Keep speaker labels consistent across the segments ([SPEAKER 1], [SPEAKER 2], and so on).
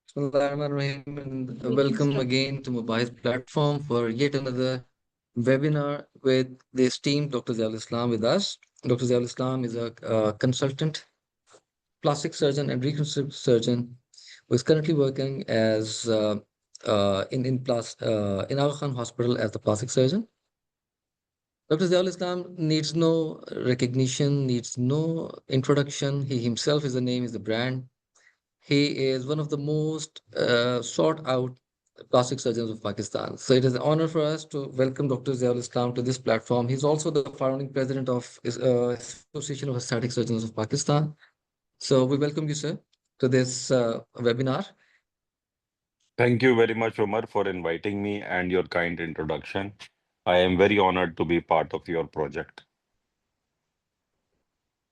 [SPEAKER 1] Bismillahirrahmanirrahim, and
[SPEAKER 2] We can
[SPEAKER 1] welcome
[SPEAKER 2] start.
[SPEAKER 1] again to Mubahi's platform for yet another webinar with the esteemed Dr. Ziaul Islam with us. Dr. Ziaul Islam is a consultant, plastic surgeon, and reconstructive surgeon who is currently working as in Aga Khan Hospital as the plastic surgeon. Dr. Ziaul Islam needs no recognition, needs no introduction. He himself is the name, is the brand. He is one of the most sought out plastic surgeons of Pakistan. So it is an honor for us to welcome Dr. Ziaul Islam to this platform. He's also the founding president of Association of Aesthetic Surgeons of Pakistan. So we welcome you, sir, to this webinar.
[SPEAKER 3] Thank you very much, Omar, for inviting me and your kind introduction. I am very honored to be part of your project.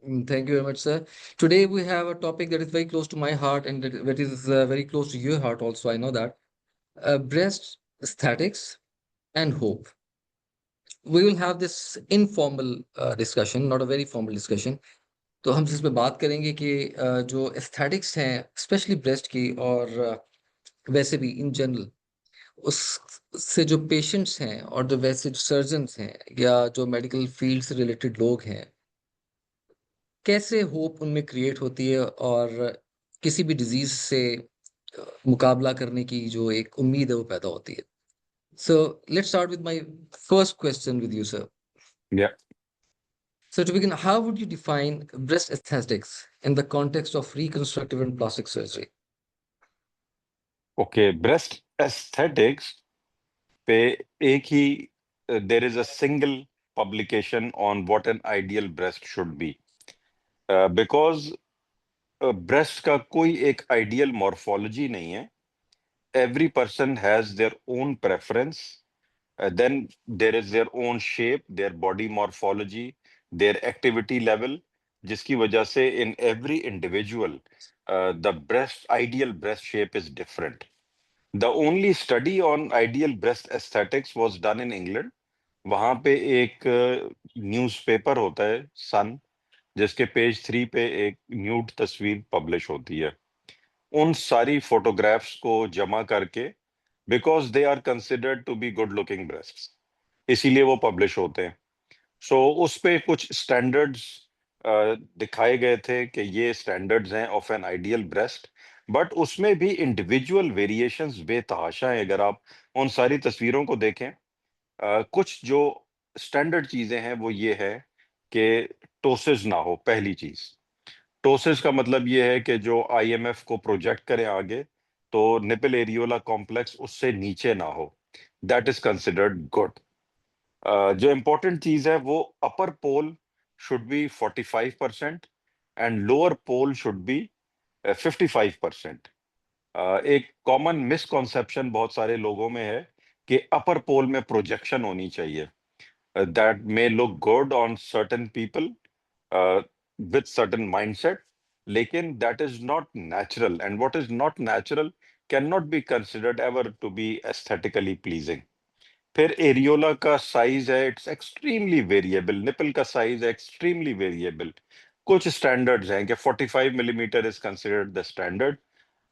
[SPEAKER 1] Thank you very much, sir. Today we have a topic that is very close to my heart and that is very close to your heart also. I know that. Breast aesthetics and hope. We will have this informal discussion, not a very formal discussion. तो हम जिसमें बात करेंगे कि जो aesthetics हैं specially breast की और वैसे भी इन जनरल उस से जो पेशेंट्स हैं और जो वैसे जो सर्जन्स हैं या जो मेडिकल फील्ड से रिलेटेड लोग हैं कैसे होप उनमें क्रिएट होती है और किसी भी डिजीज से मुकाबला करने की जो एक उम्मीद है वो पैदा होती है so let's start with my first question with you sir
[SPEAKER 3] Yeah.
[SPEAKER 1] So to begin, how would you define breast aesthetics in the context of reconstructive and plastic surgery?
[SPEAKER 3] Okay. Breast aesthetics पे एक ही there is a single publication on what an ideal breast should be. Because breast का कोई एक ideal morphology नहीं है. Every person has their own preference. Then there is their own shape, their body morphology, their activity level, जिसकी वजह से in every individual, the ideal breast shape is different. The only study on ideal breast aesthetics was done in England. वहां पे एक newspaper होता है सन जिसके page 3 पे एक न्यूड तस्वीर पब्लिश होती है उन सारी फोटोग्राफ्स को जमा करके because they are considered to be good looking breasts इसीलिए वो पब्लिश होते हैं सो उस पे कुछ स्टैंडर्ड्स दिखाए गए थे कि ये स्टैंडर्ड्स हैं of an ideal breast but उसमें भी इंडिविजुअल वेरिएशंस बेतहाशा हैं अगर आप उन सारी तस्वीरों को देखें कुछ जो स्टैंडर्ड चीजें हैं वो ये है कि टोसिस ना हो पहली चीज टोसिस का मतलब ये है कि जो आईएमएफ को प्रोजेक्ट करे आगे तो निपल एरियोला कॉम्प्लेक्स उससे नीचे ना हो दैट इज कंसिडर्ड गुड जो इम्पोर्टेंट चीज है वो upper pole should be 45% and lower pole should be 55%. एक कॉमन मिसकॉन्सेप्शन बहुत सारे लोगों में है कि अपर पोल में प्रोजेक्शन होनी चाहिए that may look good on certain people with certain mindset लेकिन that is not natural and what is not natural cannot be considered ever to be aesthetically pleasing. फिर एरियोला का साइज है इट्स एक्सट्रीमली वेरिएबल निपल का size है extremely variable कुछ standards हैं कि 45 millimetre is considered the standard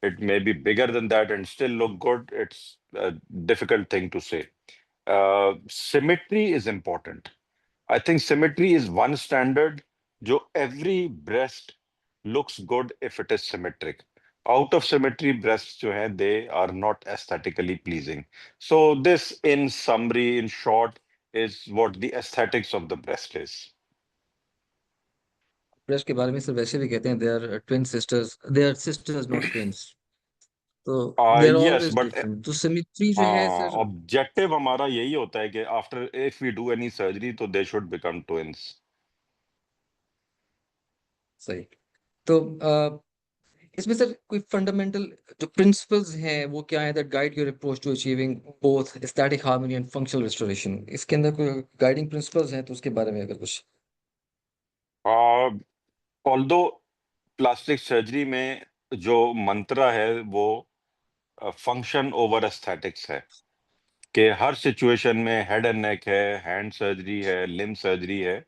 [SPEAKER 3] it may be bigger than that and still look good. It's a difficult thing to say. Symmetry is important. I think symmetry is one standard. जो every breast looks good if it is symmetric. Out of symmetry, breasts जो हैं, they are not aesthetically pleasing. So this, in summary, in short, is what the aesthetics of the breast is.
[SPEAKER 1] Breast के बारे में sir वैसे भी कहते हैं they are sisters not twins तो they are
[SPEAKER 3] Yes,
[SPEAKER 1] always
[SPEAKER 3] but
[SPEAKER 1] different तो symmetry जो है
[SPEAKER 3] हाँ
[SPEAKER 1] सर
[SPEAKER 3] ऑब्जेक्टिव हमारा यही होता है कि after if we do any surgery तो दे शुड बिकम ट्विंस.
[SPEAKER 1] सही तो इसमें सर कोई फंडामेंटल जो प्रिंसिपल्स हैं वो क्या है that guide your approach to achieving both aesthetic harmony and functional restoration इसके अंदर कोई गाइडिंग प्रिंसिपल्स हैं तो उसके बारे में अगर कुछ
[SPEAKER 3] ऑल्दो प्लास्टिक सर्जरी में जो मंत्रा है वो फंक्शन ओवर एस्थेटिक्स है कि हर सिचुएशन में हेड एंड नेक है हैंड सर्जरी है लिम्ब सर्जरी है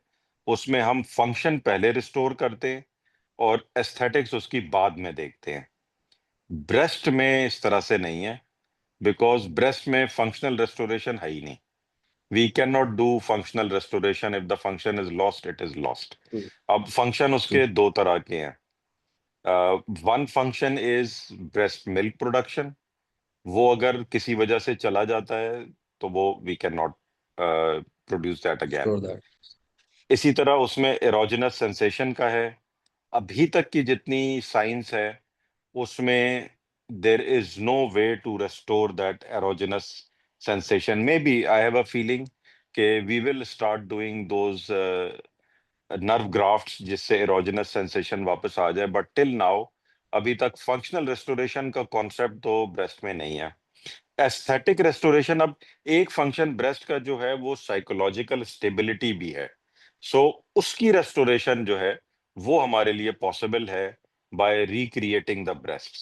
[SPEAKER 3] उसमें हम फंक्शन पहले रिस्टोर करते हैं और एस्थेटिक्स उसकी बाद में देखते हैं ब्रेस्ट में इस तरह से नहीं है, बिकॉज ब्रेस्ट में फंक्शनल रेस्टोरेशन है ही नहीं। We can not do functional restoration. If the function is lost, it is lost.
[SPEAKER 1] True,
[SPEAKER 3] अब फंक्शन
[SPEAKER 1] true.
[SPEAKER 3] उसके दो तरह के हैं। One function is breast milk production. वो अगर किसी वजह से चला जाता है तो वो we can not produce that again.
[SPEAKER 1] Sure that.
[SPEAKER 3] इसी तरह उसमें एरोजेनस सेंसेशन का है। अभी तक की जितनी साइंस है उसमें there is no way to restore that erogenous sensation. Maybe I have a feeling कि we will start doing those nerve grafts जिससे एरोजेनस सेंसेशन वापस आ जाए, बट टिल नाउ अभी तक फंक्शनल रेस्टोरेशन का कॉन्सेप्ट तो ब्रेस्ट में नहीं है। एस्थेटिक रेस्टोरेशन, अब एक फंक्शन ब्रेस्ट का जो है वो साइकोलॉजिकल स्टेबिलिटी भी है। सो उसकी रेस्टोरेशन जो है वो हमारे लिए पॉसिबल है बाय रिक्रिएटिंग द ब्रेस्ट।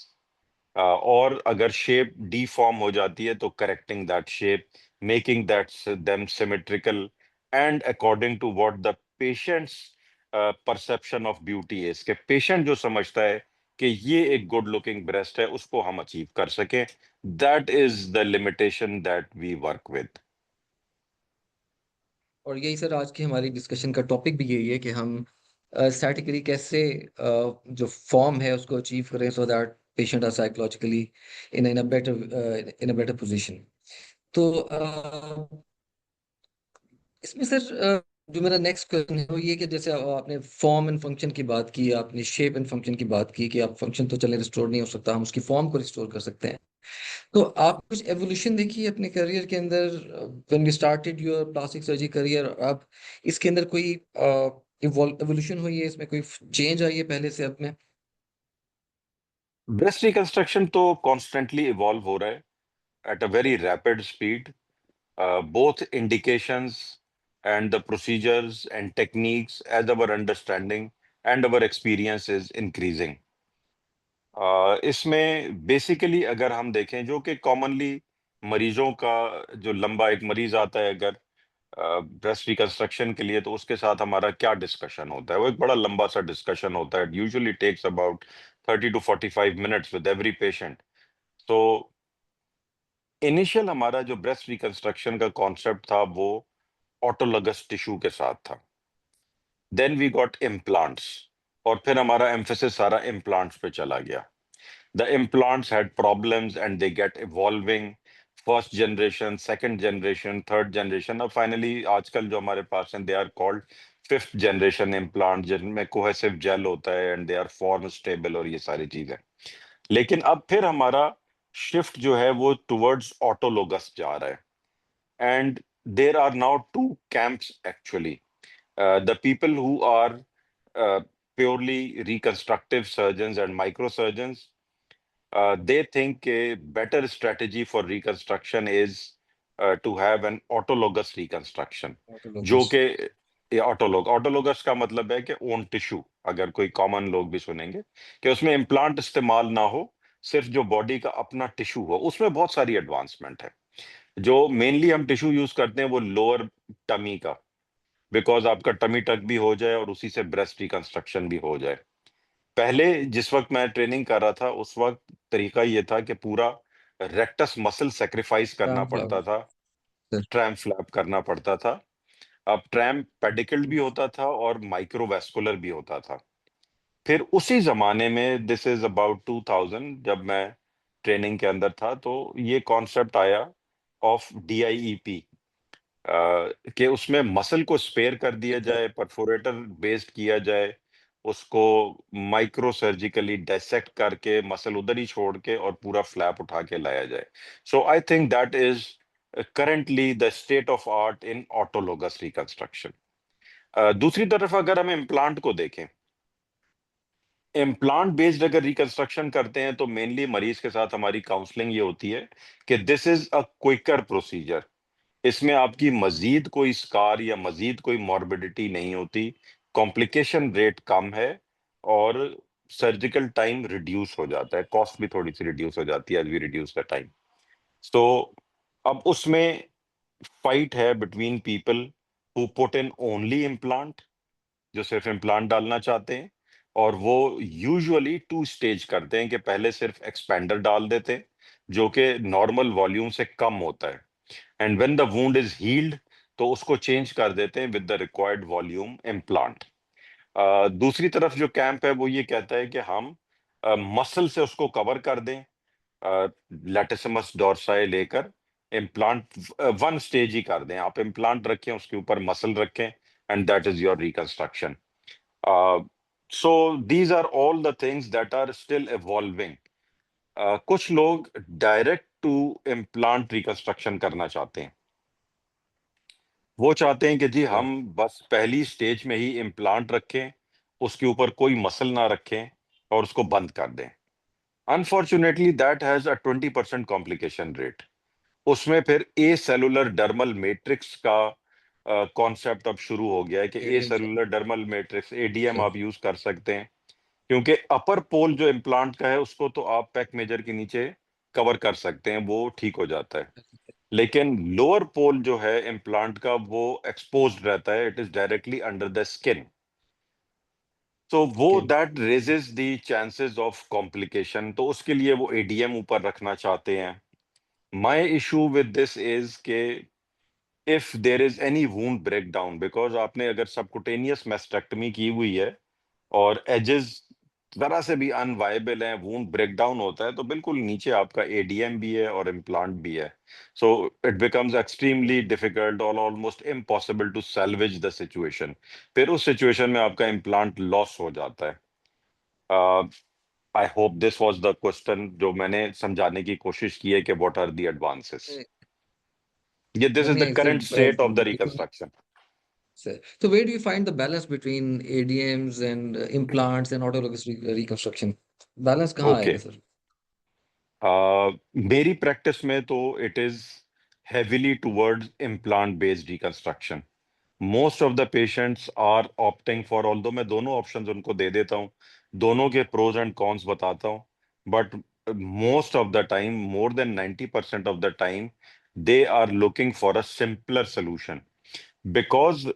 [SPEAKER 3] और अगर शेप डीफॉर्म हो जाती है तो correcting that shape, making that them symmetrical and according to what the patient's perception of beauty is, के पेशेंट जो समझता है कि ये एक गुड लुकिंग ब्रेस्ट है उसको हम अचीव कर सकें। That is the limitation that we work with.
[SPEAKER 1] और यही सर आज की हमारी डिस्कशन का टॉपिक भी यही है कि हम स्टैटिकली कैसे जो फॉर्म है उसको अचीव करें so that patient are psychologically in a better position. तो इसमें सर जो मेरा नेक्स्ट क्वेश्चन है वो ये कि जैसे आपने फॉर्म एंड फंक्शन की बात की, आपने शेप एंड फंक्शन की बात की कि आप फंक्शन तो चले रिस्टोर नहीं हो सकता, हम उसकी फॉर्म को रिस्टोर कर सकते हैं। तो आप कुछ एवोल्यूशन देखी है अपने करियर के अंदर, when we started your plastic surgery career, आप इसके अंदर कोई एवोल्यूशन हुई है, इसमें कोई चेंज आई है पहले से अब में?
[SPEAKER 3] ब्रेस्ट रिकंस्ट्रक्शन तो कॉन्स्टेंटली इवॉल्व हो रहा है at a very rapid speed. both indications and the procedures and techniques as our understanding and our experience is increasing. इसमें बेसिकली अगर हम देखें जो कि कॉमनली मरीजों का, जो लंबा एक मरीज आता है अगर ब्रेस्ट रिकंस्ट्रक्शन के लिए, तो उसके साथ हमारा क्या डिस्कशन होता है, वो एक बड़ा लंबा सा डिस्कशन होता है। Usually takes about 30 to 45 minutes with every patient. तो इनिशियल हमारा जो ब्रेस्ट रिकंस्ट्रक्शन का कॉन्सेप्ट था वो ऑटोलगस टिश्यू के साथ था। देन वी गॉट इम्प्लांट्स, और फिर हमारा एम्फेसिस सारा इम्प्लांट्स पे चला गया। The implants had problems and they get evolving. First generation, second generation, third generation, अब फाइनली आजकल जो हमारे पास हैं they are called fifth generation implant, जिनमें कोहेसिव जेल होता है and they are form stable और ये सारी चीजें। लेकिन अब फिर हमारा शिफ्ट जो है वो टुवर्ड्स ऑटोलोगस जा रहा है। and there are now two camps actually. The people who are uh, purely reconstructive surgeons and microsurgeons, they think a better strategy for reconstruction is to have an autologous reconstruction, जो
[SPEAKER 1] autologous.
[SPEAKER 3] कि autologous का मतलब है कि own tissue, अगर कोई common लोग भी सुनेंगे कि उसमें इम्प्लांट इस्तेमाल ना हो, सिर्फ जो बॉडी का अपना टिश्यू हो। उसमें बहुत सारी एडवांसमेंट है। जो मेनली हम टिश्यू यूज करते हैं वो लोअर टमी का, बिकॉज आपका टमी टक भी हो जाए और उसी से ब्रेस्ट रिकंस्ट्रक्शन भी हो जाए। पहले जिस वक्त मैं ट्रेनिंग कर रहा था उस वक्त तरीका ये था कि पूरा रेक्टस मसल सेक्रीफाइस करना
[SPEAKER 1] ट्राम फ्लावर
[SPEAKER 3] पड़ता था,
[SPEAKER 1] सर।
[SPEAKER 3] ट्रैम फ्लैप करना पड़ता था। अब ट्रैम पेडिकल्ड भी होता था और माइक्रोवेस्कुलर भी होता था। फिर उसी जमाने में, दिस इज अबाउट 2000, जब मैं ट्रेनिंग के अंदर था, तो ये कॉन्सेप्ट आया ऑफ DIEP, कि उसमें मसल को स्पेयर कर दिया
[SPEAKER 1] ठीक है।
[SPEAKER 3] जाए, परफोरेटर बेस्ड किया जाए, उसको माइक्रो सर्जिकली डायसेक्ट करके मसल उधर ही छोड़ के और पूरा फ्लैप उठा के लाया जाए। So I think that is currently the state of art in autologous reconstruction. दूसरी तरफ अगर हम इम्प्लांट को देखें, इम्प्लांट बेस्ड अगर रिकंस्ट्रक्शन करते हैं तो मेनली मरीज के साथ हमारी काउंसलिंग ये होती है कि this is a quicker procedure. इसमें आपकी मजीद कोई स्कार या मजीद कोई मॉर्बिडिटी नहीं होती, कॉम्प्लिकेशन रेट कम है, और सर्जिकल टाइम रिड्यूस हो जाता है, कॉस्ट भी थोड़ी सी रिड्यूस हो जाती है as we reduce the time. So अब उसमें फाइट है between people who put in only implant, जो सिर्फ इम्प्लांट डालना चाहते हैं, और वो यूजुअली टू स्टेज करते हैं कि पहले सिर्फ एक्सपेंडर डाल देते हैं जो कि नॉर्मल वॉल्यूम से कम होता है, and when the wound is healed तो उसको चेंज कर देते हैं with the required volume implant. दूसरी तरफ जो कैंप है वो ये कहता है कि हम मसल से उसको कवर कर दें, लैटिसिमस डोर्साई लेकर इम्प्लांट वन स्टेज ही कर दें, आप इम्प्लांट रखें उसके ऊपर मसल रखें, and that is your reconstruction. So these are all the things that are still evolving. कुछ लोग डायरेक्ट टू इम्प्लांट रिकंस्ट्रक्शन करना चाहते हैं, वो चाहते हैं कि जी
[SPEAKER 1] Yeah.
[SPEAKER 3] हम बस पहली स्टेज में ही इम्प्लांट रखें, उसके ऊपर कोई मसल ना रखें और उसको बंद कर दें। Unfortunately that has a 20% complication rate. उसमें फिर ए सेलुलर डर्मल मैट्रिक्स का कॉन्सेप्ट अब शुरू हो गया है कि ए
[SPEAKER 1] ADM से।
[SPEAKER 3] Cellular dermal matrix ADM
[SPEAKER 1] Okay.
[SPEAKER 3] आप यूज कर सकते हैं, क्योंकि अपर पोल जो इम्प्लांट का है उसको तो आप पैक मेजर के नीचे कवर कर सकते हैं, वो ठीक हो जाता है, लेकिन लोअर पोल जो है इम्प्लांट का वो एक्सपोज्ड रहता है, it is directly under the skin. तो वो
[SPEAKER 1] Okay.
[SPEAKER 3] That raises the chances of complication, तो उसके लिए वो एडीएम ऊपर रखना चाहते हैं। My issue with this is के if there is any wound breakdown, because आपने अगर सबकुटेनियस मैस्टेक्टमी की हुई है और एजेस जरा से भी अनवायबल है, वूंड ब्रेकडाउन होता है, तो बिल्कुल नीचे आपका एडीएम भी है और इम्प्लांट भी है, so it becomes extremely difficult और almost impossible to salvage the situation. फिर उस सिचुएशन में आपका इम्प्लांट लॉस हो जाता है। I hope this was the question जो मैंने समझाने की कोशिश की है कि व्हाट आर द एडवांसेस।
[SPEAKER 1] नहीं
[SPEAKER 3] ये दिस
[SPEAKER 1] नहीं
[SPEAKER 3] इज द
[SPEAKER 1] नहीं, sir
[SPEAKER 3] current state of the
[SPEAKER 1] लेकिन
[SPEAKER 3] reconstruction.
[SPEAKER 1] sir, so where do you find the balance between ADMs and implants and autologous reconstruction? Balance कहाँ
[SPEAKER 3] ओके,
[SPEAKER 1] आएगा सर?
[SPEAKER 3] मेरी practice में तो it is heavily towards implant based reconstruction. Most of the patients are opting for, although मैं दोनों options उनको दे देता हूँ, दोनों के प्रोज एंड कॉन्स बताता हूँ, but most of the time, more than 90% of the time, they are looking for a simpler solution, because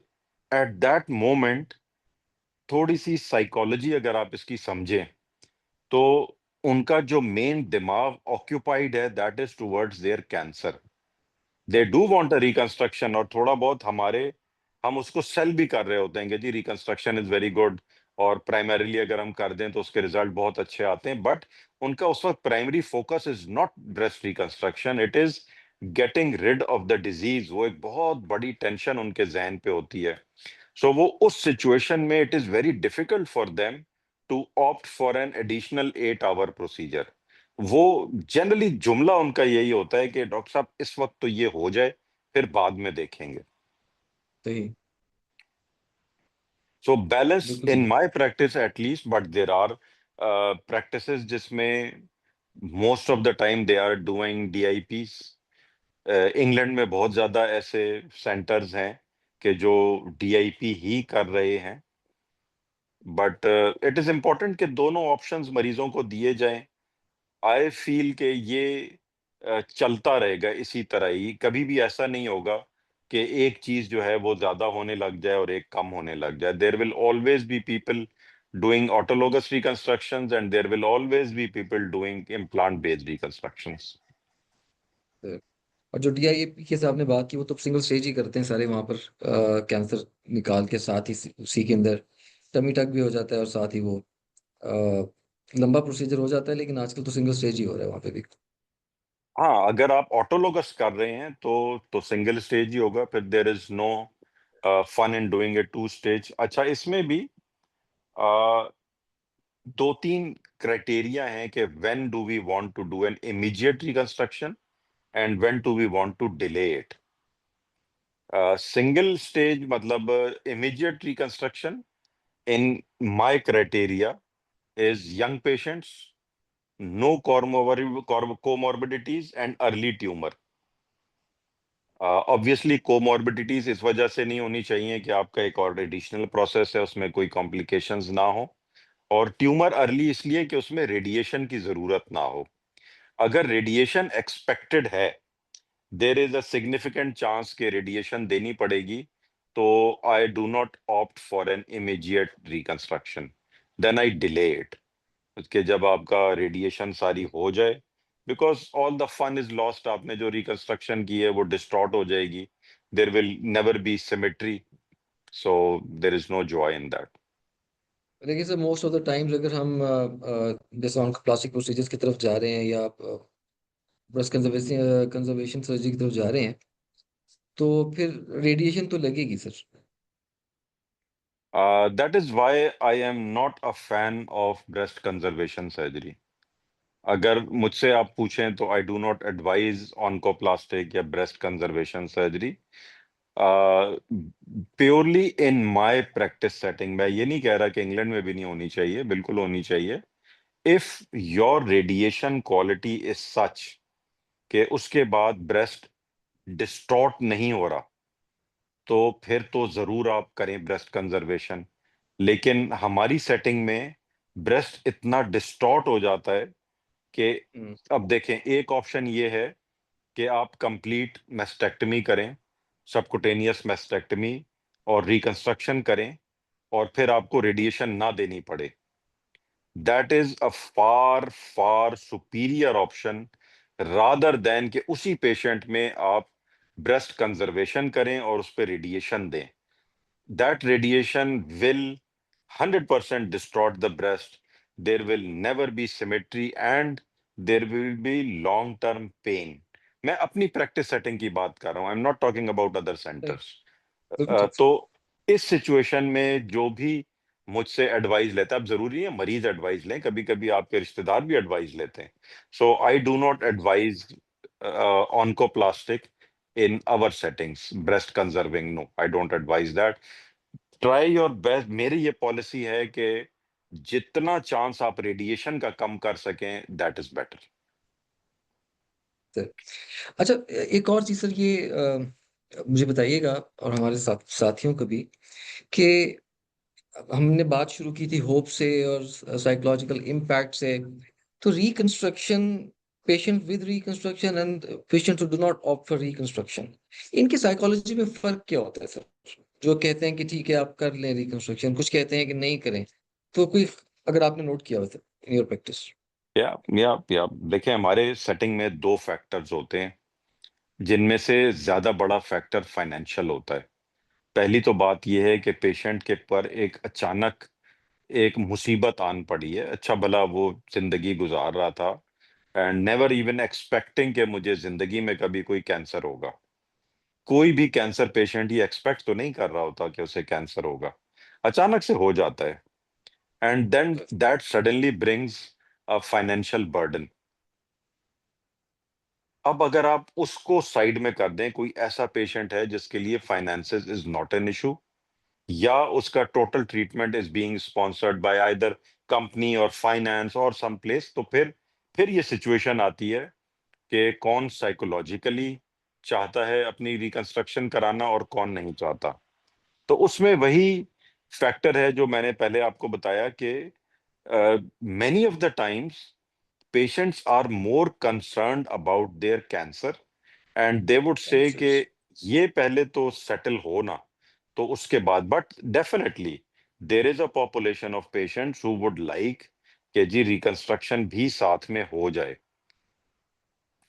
[SPEAKER 3] at that moment थोड़ी सी साइकोलॉजी अगर आप इसकी समझें तो उनका जो मेन दिमाग ऑक्यूपाइड है that is towards their cancer. They do want a reconstruction, और थोड़ा बहुत हम उसको सेल भी कर रहे होते हैं कि जी रिकंस्ट्रक्शन इज वेरी गुड, और प्राइमरीली अगर हम कर दें तो उसके रिजल्ट बहुत अच्छे आते हैं, बट उनका उस वक्त primary focus is not breast reconstruction, it is getting rid of the disease. वो एक बहुत बड़ी टेंशन उनके जहन पे होती है। सो वो उस सिचुएशन में it is very difficult for them to opt for an additional 8 hour procedure. वो जनरली जुमला उनका यही होता है कि डॉक्टर साहब इस वक्त तो ये हो जाए, फिर बाद में देखेंगे।
[SPEAKER 1] सही।
[SPEAKER 3] सो बैलेंस
[SPEAKER 1] बिल्कुल
[SPEAKER 3] इन
[SPEAKER 1] सही।
[SPEAKER 3] My practice at least, but there are practices जिसमें most of the time they are doing DIEPs. England में बहुत ज्यादा ऐसे सेंटर्स हैं कि जो डीआईपी ही कर रहे हैं, बट इट इज इम्पोर्टेंट कि दोनों ऑप्शंस मरीजों को दिए जाएं। आई फील कि ये चलता रहेगा इसी तरह ही, कभी भी ऐसा नहीं होगा कि एक चीज जो है वो ज्यादा होने लग जाए और एक कम होने लग जाए। There will always be people doing autologous reconstructions and there will always be people doing implant based reconstructions.
[SPEAKER 1] Sir, और जो DIAP के आपने बात की वो तो सिंगल स्टेज ही करते हैं सारे वहां पर, कैंसर निकाल के साथ ही उसी के अंदर टमी टक भी हो जाता है और साथ ही वो लंबा प्रोसीजर हो जाता है, लेकिन आजकल तो सिंगल स्टेज ही हो रहा है वहां पे भी।
[SPEAKER 3] हाँ, अगर आप ऑटोलोगस कर रहे हैं तो सिंगल स्टेज ही होगा, फिर there is no fun in doing a two stage. अच्छा, इसमें भी दो तीन क्राइटेरिया हैं कि when do we want to do an immediate reconstruction and when do we want to delay it. Single stage मतलब immediate reconstruction in my criteria is young patients, no comorbidities and early tumour. Obviously comorbidities इस वजह से नहीं होनी चाहिए कि आपका एक और एडिशनल प्रोसेस है उसमें कोई कॉम्प्लिकेशंस ना हो, और ट्यूमर अर्ली इसलिए कि उसमें रेडिएशन की जरूरत ना हो। अगर रेडिएशन एक्सपेक्टेड है, there is a significant chance कि रेडिएशन देनी पड़ेगी, तो I do not opt for an immediate reconstruction. Then I delay it, कि जब आपका रेडिएशन सारी हो जाए, because all the fun is lost. आपने जो रिकंस्ट्रक्शन की है वो डिस्टॉर्ट हो जाएगी, there will never be symmetry, so there is no joy in that.
[SPEAKER 1] लेकिन sir most of the times अगर हम जैसे प्लास्टिक प्रोसीजर्स की तरफ जा रहे हैं या ब्रेस्ट कंजर्वेशन सर्जरी की तरफ जा रहे हैं, तो फिर रेडिएशन तो लगेगी sir.
[SPEAKER 3] That is why I am not a fan of breast conservation surgery. अगर मुझसे आप पूछें तो I do not advise oncoplastic या breast conservation surgery, purely in my practice setting. मैं ये नहीं कह रहा कि इंग्लैंड में भी नहीं होनी चाहिए, बिल्कुल होनी चाहिए। If your radiation quality is such कि उसके बाद ब्रेस्ट डिस्टॉर्ट नहीं हो रहा, तो फिर तो जरूर आप करें ब्रेस्ट कंजर्वेशन। लेकिन हमारी सेटिंग में ब्रेस्ट इतना डिस्टॉर्ट हो जाता है कि,
[SPEAKER 1] हम्म।
[SPEAKER 3] अब देखें, एक ऑप्शन ये है कि आप कंप्लीट मेस्टेक्टमी करें, सबकुटेनियस मेस्टेक्टमी, और रिकंस्ट्रक्शन करें, और फिर आपको रेडिएशन ना देनी पड़े। That is a far far superior option rather than कि उसी पेशेंट में आप ब्रेस्ट कंजर्वेशन करें और उस पर रेडिएशन दें। That radiation will 100% distort the breast. There will never be symmetry and there will be long term pain. मैं अपनी प्रैक्टिस सेटिंग की बात कर रहा हूं, आई am not talking about other
[SPEAKER 1] नहीं,
[SPEAKER 3] सेंटर्स।
[SPEAKER 1] बिल्कुल ठीक सर।
[SPEAKER 3] तो इस सिचुएशन में जो भी मुझसे एडवाइस लेता है, अब जरूरी है मरीज एडवाइस लें, कभी कभी आपके रिश्तेदार भी एडवाइस लेते हैं। So I do not advise oncoplastic in our settings, breast conserving, no, I don't advise that. Try your best. मेरी ये पॉलिसी है कि जितना चांस आप रेडिएशन का कम कर सकें, दैट इज बेटर।
[SPEAKER 1] सर अच्छा, एक और चीज सर, ये मुझे बताइएगा और हमारे साथियों को भी, कि हमने बात शुरू की थी होप से और साइकोलॉजिकल इम्पैक्ट से। तो reconstruction, patient with reconstruction and patient who do not opt for reconstruction, इनकी साइकोलॉजी में फर्क क्या होता है सर? जो कहते हैं कि ठीक है आप कर लें रिकंस्ट्रक्शन, कुछ कहते हैं कि नहीं करें। तो कोई, अगर आपने नोट किया हो तो इन योर प्रैक्टिस।
[SPEAKER 3] या देखिए, हमारे सेटिंग में दो फैक्टर्स होते हैं, जिनमें से ज्यादा बड़ा फैक्टर फाइनेंशियल होता है। पहली तो बात यह है कि पेशेंट के पर एक अचानक एक मुसीबत आन पड़ी है, अच्छा भला वो जिंदगी गुजार रहा था, एंड नेवर इवन एक्सपेक्टिंग कि मुझे जिंदगी में कभी कोई कैंसर होगा। कोई भी कैंसर पेशेंट ये एक्सपेक्ट तो नहीं कर रहा होता कि उसे कैंसर होगा, अचानक से हो जाता है, and then that suddenly brings a financial burden. अब अगर आप उसको साइड में कर दें, कोई ऐसा पेशेंट है जिसके लिए finances is not an issue, या उसका total treatment is being sponsored by either company और फाइनेंस और सम प्लेस, तो फिर ये सिचुएशन आती है कि कौन साइकोलॉजिकली चाहता है अपनी रिकंस्ट्रक्शन कराना और कौन नहीं चाहता। तो उसमें वही फैक्टर है जो मैंने पहले आपको बताया कि many of the times patients are more concerned about their cancer and they would say कि
[SPEAKER 1] कैंसर्स।
[SPEAKER 3] ये पहले तो सेटल हो ना, तो उसके बाद, but definitely there is a population of patients who would like कि जी रिकंस्ट्रक्शन भी साथ में हो जाए।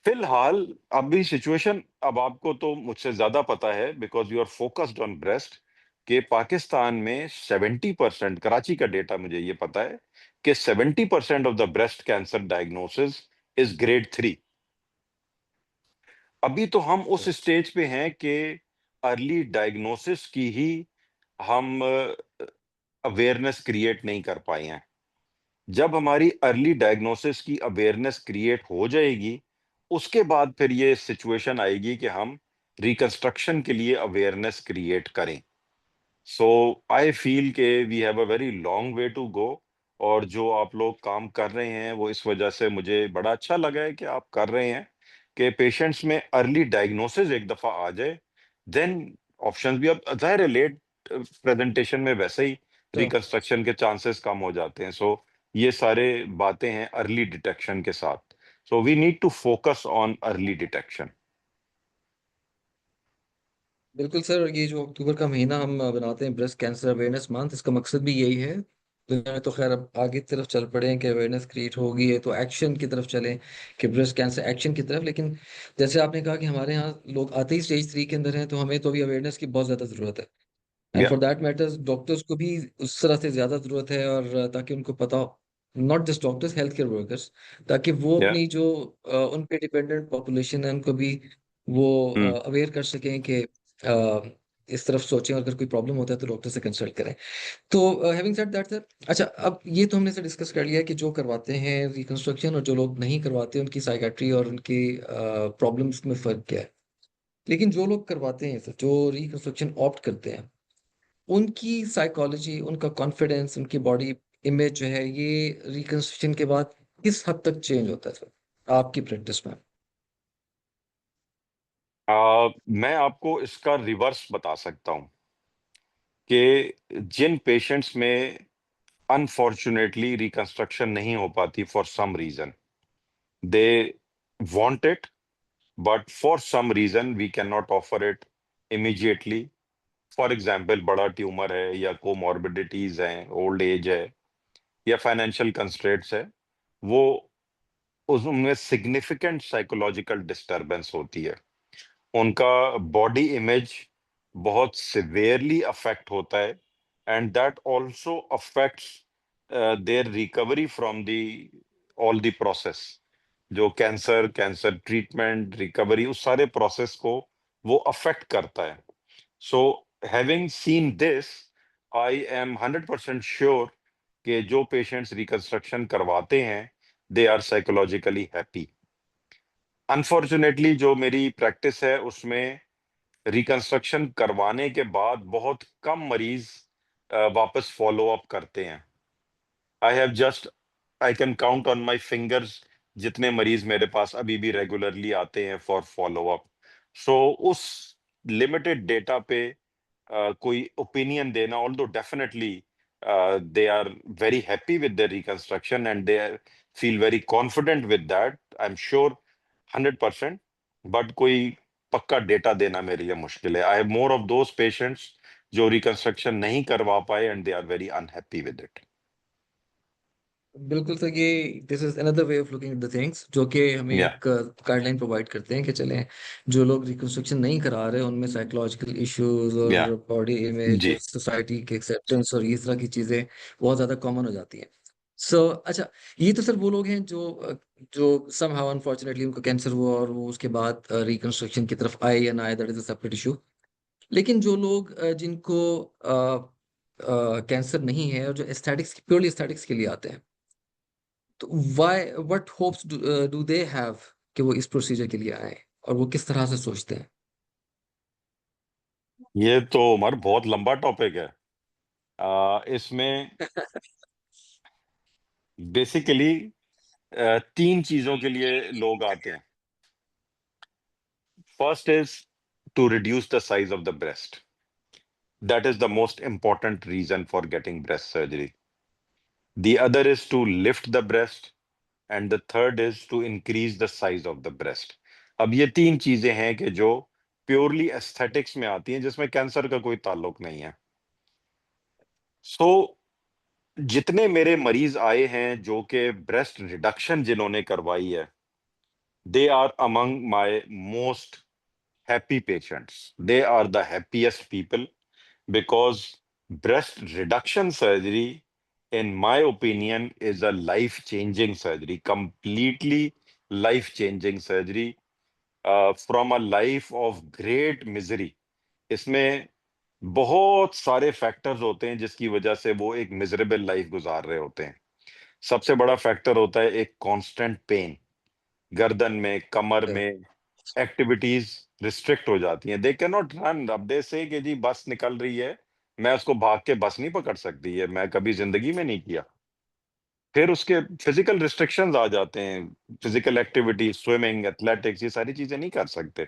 [SPEAKER 3] फिलहाल अभी सिचुएशन, अब आपको तो मुझसे ज्यादा पता है because you are focused on breast, कि पाकिस्तान में 70%, कराची का डेटा मुझे ये पता है कि 70% of the breast cancer diagnosis is grade 3। अभी तो हम उस स्टेज पे हैं कि अर्ली डायग्नोसिस की ही हम अवेयरनेस क्रिएट नहीं कर पाए हैं। जब हमारी अर्ली डायग्नोसिस की अवेयरनेस क्रिएट हो जाएगी, उसके बाद फिर ये सिचुएशन आएगी कि हम रिकंस्ट्रक्शन के लिए अवेयरनेस क्रिएट करें। सो आई फील के we have a very long way to go, और जो आप लोग काम कर रहे हैं वो इस वजह से मुझे बड़ा अच्छा लगा है कि आप कर रहे हैं कि पेशेंट्स में अर्ली डायग्नोसिस एक दफा आ जाए, देन ऑप्शंस भी, अब जाहिर है लेट प्रेजेंटेशन में वैसे ही रिकंस्ट्रक्शन के चांसेस कम हो जाते हैं। सो ये सारे बातें हैं अर्ली डिटेक्शन के साथ, so we need to focus on early detection.
[SPEAKER 1] बिल्कुल सर, ये जो अक्टूबर का महीना हम बनाते हैं ब्रेस्ट कैंसर अवेयरनेस मंथ, इसका मकसद भी यही है दुनिया में तो खैर अब आगे की तरफ चल पड़े हैं कि अवेयरनेस क्रिएट होगी है तो एक्शन की तरफ चलें, कि ब्रेस्ट कैंसर एक्शन की तरफ। लेकिन जैसे आपने कहा कि हमारे यहाँ लोग आते ही स्टेज 3 के अंदर हैं, तो हमें तो अभी अवेयरनेस की बहुत ज़्यादा ज़रूरत है। एंड
[SPEAKER 3] या
[SPEAKER 1] फॉर दैट मैटर्स डॉक्टर्स को भी उस तरह से ज़्यादा ज़रूरत है, और ताकि उनको पता हो, not just doctors, health care workers, ताकि वो
[SPEAKER 3] या
[SPEAKER 1] अपनी जो उन पे डिपेंडेंट पॉपुलेशन है उनको भी वो
[SPEAKER 3] हम्म
[SPEAKER 1] अवेयर कर सकें कि इस तरफ सोचें, और अगर कोई प्रॉब्लम होता है तो डॉक्टर से कंसल्ट करें। तो हैविंग सेड दैट सर, अच्छा अब ये तो हमने सर डिस्कस कर लिया कि जो करवाते हैं रिकंस्ट्रक्शन और जो लोग नहीं करवाते उनकी साइकेट्री और उनकी प्रॉब्लम्स में फ़र्क क्या है। लेकिन जो लोग करवाते हैं सर, जो रिकंस्ट्रक्शन ऑप्ट करते हैं, उनकी साइकोलॉजी, उनका कॉन्फिडेंस, उनकी बॉडी इमेज जो है, ये रिकंस्ट्रक्शन के बाद किस हद तक चेंज होता है सर आपकी प्रैक्टिस में।
[SPEAKER 3] मैं आपको इसका रिवर्स बता सकता हूँ कि जिन पेशेंट्स में अनफॉर्चुनेटली रिकंस्ट्रक्शन नहीं हो पाती for some reason, they want it, but for some reason we can not offer it immediately. For example, बड़ा ट्यूमर है या कोमॉर्बिडिटीज हैं, ओल्ड एज है या फाइनेंशियल कंस्ट्रेंट्स है, वो उसमें सिग्निफिकेंट साइकोलॉजिकल डिस्टरबेंस होती है, उनका बॉडी इमेज बहुत सिवियरली अफेक्ट होता है, and that also affects their recovery from the all the process, जो कैंसर कैंसर ट्रीटमेंट रिकवरी उस सारे प्रोसेस को वो अफेक्ट करता है। So having seen this, I am 100% sure कि जो पेशेंट्स रिकंस्ट्रक्शन करवाते हैं, they are psychologically happy. Unfortunately जो मेरी प्रैक्टिस है उसमें रिकंस्ट्रक्शन करवाने के बाद बहुत कम मरीज वापस फॉलो अप करते हैं। I have just I can count on my fingers जितने मरीज मेरे पास अभी भी रेगुलरली आते हैं फॉर फॉलो अप। सो उस लिमिटेड डेटा पे कोई ओपिनियन देना, although definitely they are very happy with the reconstruction and they feel very confident with that, I am sure 100%, but कोई पक्का डेटा देना मेरे लिए मुश्किल है। I have more of those patients जो रिकंस्ट्रक्शन नहीं करवा पाए and they are very unhappy with it.
[SPEAKER 1] बिल्कुल सर, ये this is another way of looking at the things, जो कि हमें
[SPEAKER 3] या
[SPEAKER 1] एक गाइडलाइन प्रोवाइड करते हैं कि चलें, जो लोग रिकंस्ट्रक्शन नहीं करा रहे उनमें साइकोलॉजिकल इश्यूज
[SPEAKER 3] या
[SPEAKER 1] और बॉडी इमेज
[SPEAKER 3] जी।
[SPEAKER 1] और सोसाइटी के एक्सेप्टेंस और इस तरह की चीज़ें बहुत ज़्यादा कॉमन हो जाती हैं। सो अच्छा, ये तो सर वो लोग हैं जो समहाउ अनफॉर्चुनेटली उनको कैंसर हुआ और वो उसके बाद रिकंस्ट्रक्शन की तरफ आए या ना आए, that is a separate issue. लेकिन जो लोग जिनको कैंसर नहीं है और जो एस्थेटिक्स, प्योरली एस्थेटिक्स के लिए आते हैं, तो why, what hopes do they have कि वो इस प्रोसीजर के लिए आए, और वो किस तरह से सोचते हैं।
[SPEAKER 3] ये तो उमर बहुत लंबा टॉपिक है। इसमें बेसिकली तीन चीजों के लिए लोग आते हैं। First is to reduce the size of the breast, that is the most important reason for getting breast surgery. The other is to lift the breast, and the third is to increase the size of the breast. अब ये तीन चीजें हैं कि जो purely aesthetics में आती हैं, जिसमें कैंसर का कोई ताल्लुक नहीं है। सो जितने मेरे मरीज आए हैं जो कि ब्रेस्ट रिडक्शन जिन्होंने करवाई है, they are among my most happy patients. They are the happiest people because breast reduction surgery, in my opinion, is a life-changing surgery, completely life-changing surgery, from a life of great misery. इसमें बहुत सारे factors होते हैं जिसकी वजह से वो एक मिजरेबल लाइफ गुजार रहे होते हैं। सबसे बड़ा फैक्टर होता है एक कांस्टेंट पेन, गर्दन में, कमर में एक्टिविटीज रिस्ट्रिक्ट हो जाती हैं। They can not run. अब दे से कि जी बस निकल रही है, मैं उसको भाग के बस नहीं पकड़ सकती है, मैं कभी जिंदगी में नहीं किया। फिर उसके फिजिकल रिस्ट्रिक्शंस आ जाते हैं, फिजिकल एक्टिविटी, स्विमिंग, एथलेटिक्स, ये सारी चीजें नहीं कर सकते।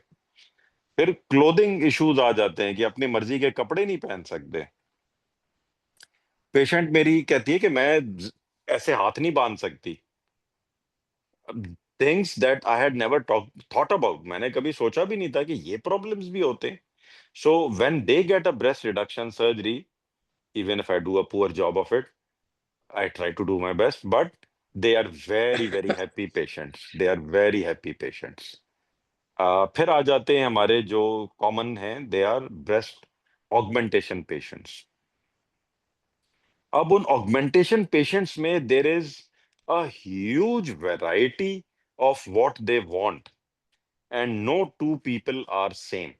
[SPEAKER 3] फिर क्लोथिंग इश्यूज आ जाते हैं कि अपनी मर्जी के कपड़े नहीं पहन सकते। पेशेंट मेरी कहती है कि ऐसे हाथ नहीं बांध सकती। Things that I had never thought about, मैंने कभी सोचा भी नहीं था कि ये प्रॉब्लम्स भी होते हैं। So when they get a breast reduction surgery, even if I do a poor job of it, I try to do my best, but they are very, very happy patients. They are very happy patients. फिर आ जाते हैं हमारे जो common हैं, they are breast augmentation patients. अब उन augmentation patients में there is a huge variety of what they want and no two people are same.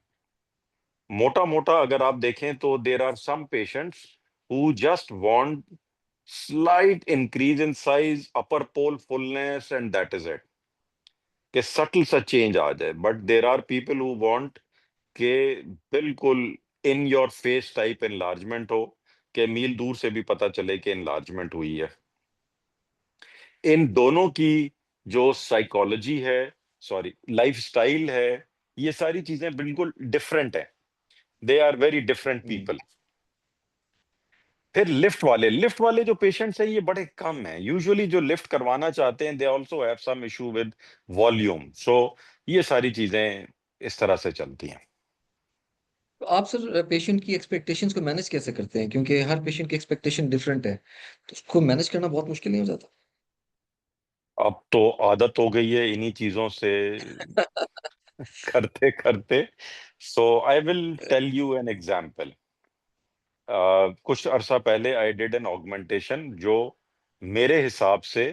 [SPEAKER 3] मोटा मोटा अगर आप देखें तो there are some patients who just want slight increase in size, upper pole fullness, and that is it. कि subtle सा change आ जाए, but there are people who want के बिल्कुल in your face type enlargement हो, कि मील दूर से भी पता चले कि enlargement हुई है। इन दोनों की जो साइकोलॉजी है, सॉरी लाइफस्टाइल है, ये सारी चीजें बिल्कुल डिफरेंट है। They are very different people. फिर लिफ्ट वाले जो पेशेंट्स हैं ये बड़े कम हैं। यूजुअली जो लिफ्ट करवाना चाहते हैं they also have some issue with volume. So ये सारी चीजें इस तरह से चलती हैं।
[SPEAKER 1] तो आप सर पेशेंट की एक्सपेक्टेशंस को मैनेज कैसे करते हैं, क्योंकि हर पेशेंट की एक्सपेक्टेशन डिफरेंट है, तो उसको मैनेज करना बहुत मुश्किल नहीं हो जाता?
[SPEAKER 3] अब तो आदत हो गई है इन्हीं चीजों से करते करते। So I will tell you an example. कुछ अरसा पहले आई डिड एन ऑगमेंटेशन जो मेरे हिसाब से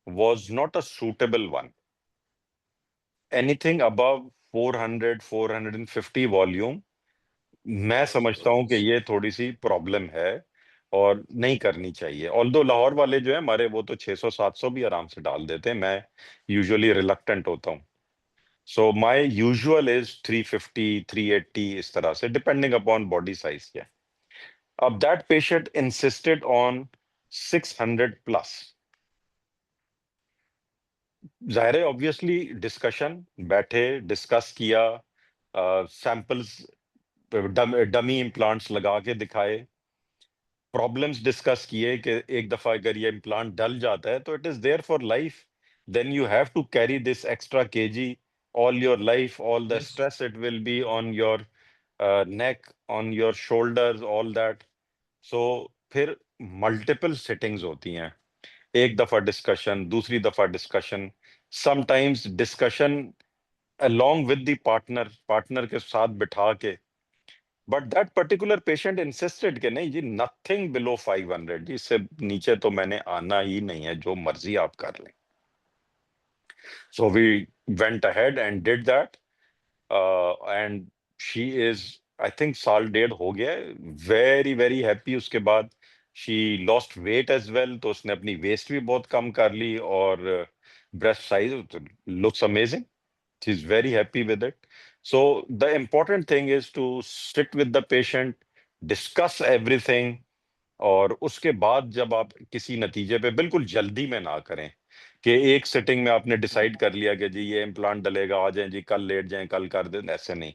[SPEAKER 3] was not a suitable one. Anything above 400 450 volume मैं समझता हूं कि ये थोड़ी सी प्रॉब्लम है और नहीं करनी चाहिए। ऑल्दो लाहौर वाले जो है हमारे वो तो 600 700 भी आराम से डाल देते हैं। मैं यूजुअली रिलक्टेंट होता हूँ। सो माय यूजुअल इज 350 380 इस तरह से डिपेंडिंग अपॉन बॉडी साइज क्या है। अब that patient insisted on 600 plus. जाहिर है ऑब्वियसली डिस्कशन बैठे डिस्कस किया, सैंपल्स डमी इम्प्लांट्स लगा के दिखाए, प्रॉब्लम्स डिस्कस किए कि एक दफा अगर ये इम्प्लांट डल जाता है तो it is there for life, then you have to carry this extra KG all your life, all the
[SPEAKER 1] yes.
[SPEAKER 3] Stress it will be on your neck, on your shoulders, all that. So फिर multiple sittings होती हैं। एक दफा discussion, दूसरी दफा discussion, sometimes discussion along with the partner के साथ बिठा के। But that particular patient insisted कि नहीं जी नथिंग बिलो 500 जी, इससे नीचे तो मैंने आना ही नहीं है, जो मर्जी आप कर लें। So we went ahead and did that and she is I think साल डेढ़ हो गया, वेरी वेरी हैप्पी। उसके बाद she lost weight as well, तो उसने अपनी वेस्ट भी बहुत कम कर ली और breast size looks amazing. She's very happy with it. So the important thing is to sit with the patient, discuss everything, और उसके बाद जब आप किसी नतीजे पे बिल्कुल जल्दी में ना करें कि एक सिटिंग में आपने डिसाइड कर लिया कि जी ये इम्प्लांट डलेगा, आ जाएं जी कल लेट जाएं कल कर दें, ऐसे नहीं।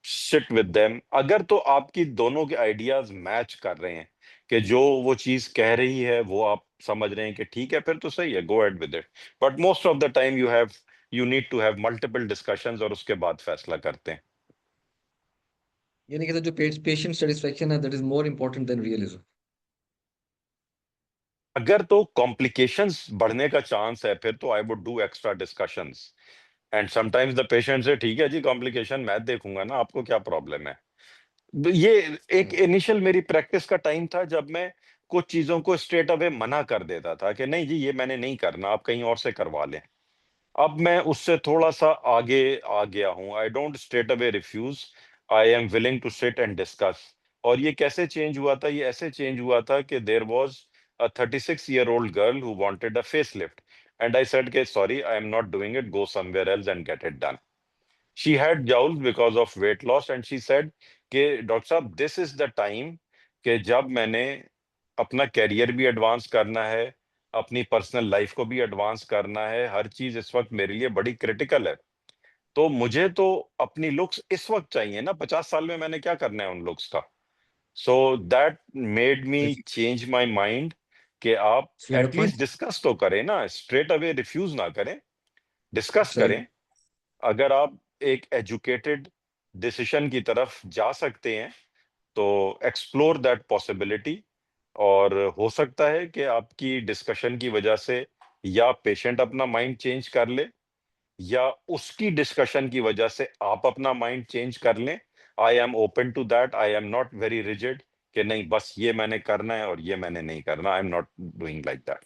[SPEAKER 3] Sit with them. अगर तो आपकी दोनों के आइडियाज मैच कर रहे हैं कि जो वो चीज कह रही है वो आप समझ रहे हैं कि ठीक है, फिर तो सही है, go ahead with it. But most of the time you need to have multiple discussions और उसके बाद फैसला करते हैं।
[SPEAKER 1] यानी कि सर जो पेशेंट सेटिस्फेक्शन है that is more important then realism.
[SPEAKER 3] अगर तो कॉम्प्लिकेशंस बढ़ने का चांस है फिर तो I would do extra discussions and sometimes the patient से ठीक है जी कॉम्प्लिकेशन मैं देखूंगा ना, आपको क्या प्रॉब्लम है। ये एक इनिशियल मेरी प्रैक्टिस का टाइम था जब मैं कुछ चीजों को स्ट्रेट अवे मना कर देता था कि नहीं जी ये मैंने नहीं करना, आप कहीं और से करवा लें। अब मैं उससे थोड़ा सा आगे आ गया हूं। I don't straight away refuse, I am willing to sit and discuss. और ये कैसे चेंज हुआ था? ये ऐसे चेंज हुआ था कि there was a 36-year-old girl who wanted a face lift and I said के sorry I am not doing it, go somewhere else and get it done. She had jowls because of weight loss and she said कि doctor साहब this is the time कि जब मैंने अपना career भी advance करना है, अपनी पर्सनल लाइफ को भी एडवांस करना है, हर चीज इस वक्त मेरे लिए बड़ी क्रिटिकल है। तो मुझे तो अपनी लुक्स इस वक्त चाहिए ना, 50 साल में मैंने क्या करना है उन लुक्स का। So that made me change my mind कि आप
[SPEAKER 1] फेयर
[SPEAKER 3] एटलीस्ट
[SPEAKER 1] पॉइंट।
[SPEAKER 3] डिस्कस तो करें ना, स्ट्रेट अवे रिफ्यूज ना करें, डिस्कस
[SPEAKER 1] सही।
[SPEAKER 3] करें। अगर आप एक एजुकेटेड डिसीजन की तरफ जा सकते हैं तो एक्सप्लोर दैट पॉसिबिलिटी और हो सकता है कि आपकी डिस्कशन की वजह से या पेशेंट अपना माइंड चेंज कर ले, या उसकी डिस्कशन की वजह से आप अपना माइंड चेंज कर लें। I am open to that, I am not very rigid कि नहीं बस ये मैंने करना है और ये मैंने नहीं करना। I am not doing like that.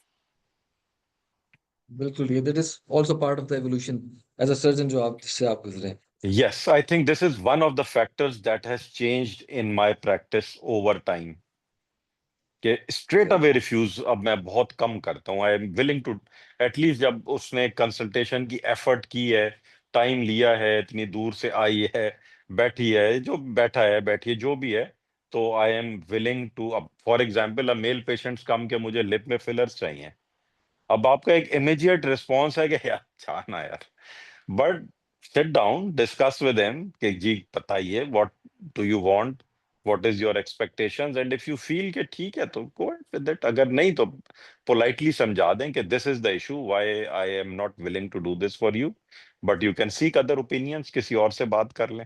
[SPEAKER 1] बिल्कुल, ये that is also part of the evolution as a surgeon जो आप जिससे आप गुजरे हैं।
[SPEAKER 3] Yes, I think this is one of the factors that has changed in my practice over time. कि straight
[SPEAKER 1] सही।
[SPEAKER 3] अवे रिफ्यूज अब मैं बहुत कम करता हूँ। I am willing to, at least जब उसने कंसल्टेशन की एफर्ट की है, टाइम लिया है, इतनी दूर से आई है, बैठी है, जो बैठा है बैठी है, जो भी है, तो आई एम विलिंग टू। अब फॉर एग्जांपल, अब मेल पेशेंट्स कम के मुझे लिप में फिलर्स चाहिए, अब आपका एक इमीडिएट रिस्पॉन्स है कि यार जाना यार, but sit down, discuss with them कि जी बताइए what do you want, what is your expectations, and if you feel कि ठीक है तो गो विद इट, अगर नहीं तो पोलाइटली समझा दें कि this is the issue, why I am not willing to do this for you, but you can seek other opinions, किसी और से बात कर लें।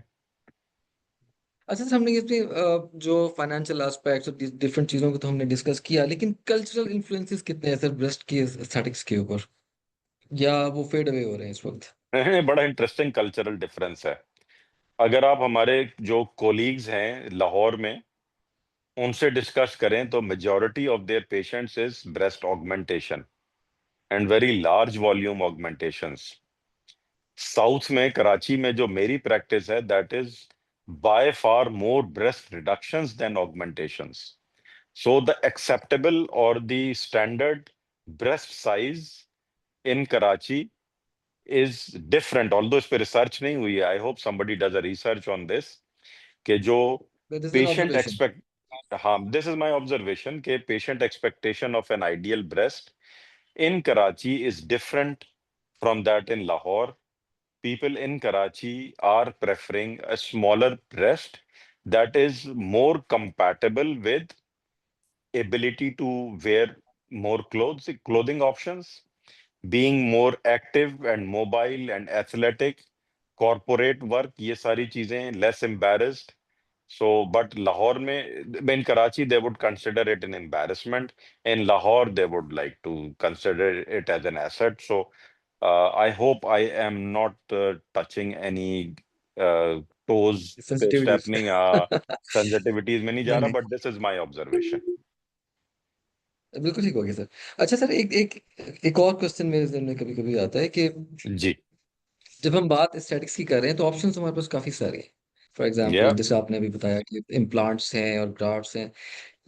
[SPEAKER 1] अच्छा सर, हमने इसमें जो फाइनेंशियल एस्पेक्ट्स और डिफरेंट चीज़ों को तो हमने डिस्कस किया, लेकिन कल्चरल इन्फ्लुएंसेस कितने हैं सर ब्रेस्ट की एस्थेटिक्स के ऊपर, या वो फेड अवे हो रहे हैं इस वक्त?
[SPEAKER 3] बड़ा इंटरेस्टिंग कल्चरल डिफरेंस है। अगर आप हमारे जो कोलीग्स हैं लाहौर में उनसे डिस्कस करें तो majority of their patients is breast augmentation, and very large volume augmentations. South में कराची में जो मेरी प्रैक्टिस है, that is by far more breast reductions than augmentations. So the acceptable और the standard breast size in Karachi is different, although इस पे research नहीं हुई है। I hope somebody does a research on this, कि जो
[SPEAKER 1] this is an
[SPEAKER 3] patient
[SPEAKER 1] observation.
[SPEAKER 3] Expect, हाँ this is my observation, के patient expectation of an ideal breast in Karachi is different from that in Lahore. People in Karachi are preferring a smaller breast that is more compatible with ability to wear more clothes, clothing options, being more active and mobile and athletic, corporate work, ये सारी चीजें, less embarrassed. So, but Lahore mein, in Karachi, they would consider it an embarrassment. In Lahore, they would like to consider it as an asset. So, I hope I am not touching any uh, toes पे
[SPEAKER 1] sensitivities.
[SPEAKER 3] stepping, sensitivities में नहीं जा
[SPEAKER 1] नहीं
[SPEAKER 3] रहा,
[SPEAKER 1] नहीं,
[SPEAKER 3] but this is my observation.
[SPEAKER 1] बिल्कुल ठीक हो गया सर। अच्छा सर, एक एक एक और क्वेश्चन मेरे जहन में कभी कभी आता है कि
[SPEAKER 3] जी।
[SPEAKER 1] जब हम बात एस्थेटिक्स की कर रहे हैं तो ऑप्शंस हमारे पास काफी सारे हैं। For example
[SPEAKER 3] Yeah.
[SPEAKER 1] जैसे आपने अभी बताया कि इम्प्लांट्स हैं और ग्राफ्ट्स हैं।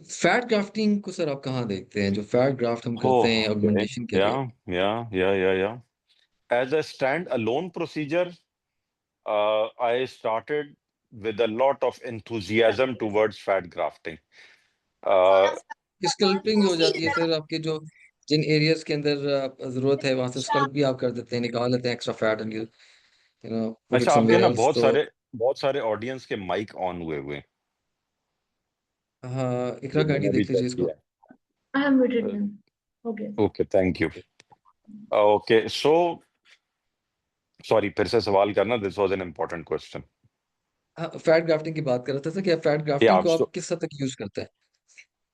[SPEAKER 1] फैट ग्राफ्टिंग को सर आप कहाँ देखते हैं, जो फैट ग्राफ्ट हम करते हैं
[SPEAKER 3] Oh, okay.
[SPEAKER 1] ऑगमेंटेशन के लिए?
[SPEAKER 3] Yeah. As a stand-alone procedure, I started with a lot of enthusiasm towards fat grafting. Uh,
[SPEAKER 1] sculpting हो जाती है सर आपके, जो जिन एरियाज के अंदर जरूरत है वहां से स्कल्प भी आप कर देते हैं, निकाल लेते हैं extra fat and you know put it
[SPEAKER 3] अच्छा, आपके
[SPEAKER 1] समवेयर
[SPEAKER 3] ना
[SPEAKER 1] एल्स, तो
[SPEAKER 3] बहुत सारे ऑडियंस के माइक ऑन हुए हुए हैं।
[SPEAKER 1] हाँ,
[SPEAKER 3] ये
[SPEAKER 1] इकरा गाड़ी
[SPEAKER 3] मैंने भी
[SPEAKER 1] देख लीजिए
[SPEAKER 3] चेक
[SPEAKER 1] इसको।
[SPEAKER 3] किया
[SPEAKER 2] I have muted
[SPEAKER 3] है।
[SPEAKER 2] them. Okay.
[SPEAKER 3] Okay, thank you. Okay, so sorry, फिर से सवाल करना, this was an important question.
[SPEAKER 1] हाँ, फैट ग्राफ्टिंग की बात कर रहा था सर, क्या फैट
[SPEAKER 3] या
[SPEAKER 1] ग्राफ्टिंग को आप किस हद तक यूज करते हैं?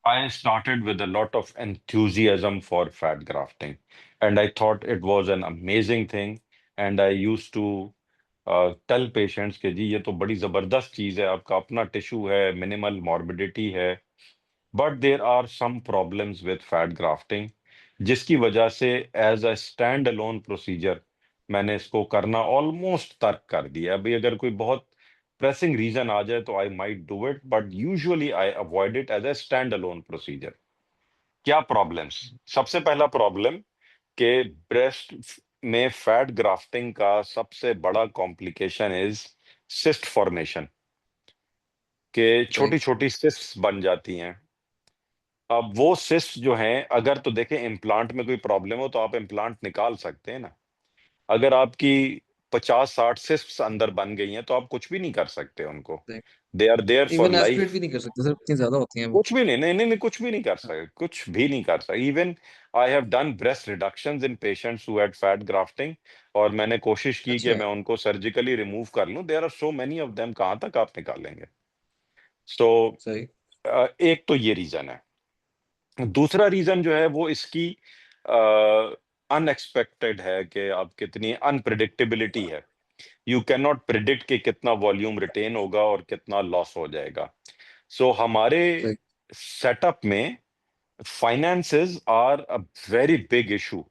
[SPEAKER 3] I started with a lot of enthusiasm for fat grafting, and I thought it was an amazing thing. And I used to tell patients कि जी ये तो बड़ी जबरदस्त चीज है, आपका अपना टिश्यू है, मिनिमल मॉर्बिडिटी है, but there are some problems with fat grafting, जिसकी वजह से as a stand alone procedure मैंने इसको करना ऑलमोस्ट तर्क कर दिया। अभी अगर कोई बहुत प्रेसिंग रीजन आ जाए तो I might do it, but usually I avoid it as a stand alone procedure. क्या प्रॉब्लम्स? सबसे पहला प्रॉब्लम के ब्रेस्ट में फैट ग्राफ्टिंग का सबसे बड़ा कॉम्प्लिकेशन इज सिस्ट फॉर्मेशन, के
[SPEAKER 1] सही।
[SPEAKER 3] छोटी छोटी सिस्ट बन जाती हैं। अब वो सिस्ट जो हैं, अगर तो देखें इम्प्लांट में कोई प्रॉब्लम हो तो आप इम्प्लांट निकाल सकते हैं ना। अगर आपकी 50-60 सिस्ट्स अंदर बन गई हैं तो आप कुछ भी नहीं कर सकते उनको।
[SPEAKER 1] सही।
[SPEAKER 3] They are there for
[SPEAKER 1] even aspirate
[SPEAKER 3] life.
[SPEAKER 1] भी नहीं कर सकते सर, इतनी ज्यादा होती हैं वो।
[SPEAKER 3] कुछ भी नहीं, नहीं, कुछ भी नहीं कर सकते, कुछ भी नहीं कर सकते। Even I have done breast reductions in patients who had fat grafting, और मैंने कोशिश की कि
[SPEAKER 1] अच्छा।
[SPEAKER 3] मैं उनको सर्जिकली रिमूव कर लूं। There are so many of them, कहाँ तक आप निकालेंगे? सो
[SPEAKER 1] सही।
[SPEAKER 3] एक तो ये रीजन है। दूसरा रीजन जो है वो इसकी अनएक्सपेक्टेड है कि अब कितनी अनप्रिडिक्टेबिलिटी है। यू कैन नॉट प्रिडिक्ट कि कितना वॉल्यूम रिटेन होगा और कितना लॉस हो जाएगा। सो हमारे
[SPEAKER 1] Right.
[SPEAKER 3] सेटअप में finances are a very big issue.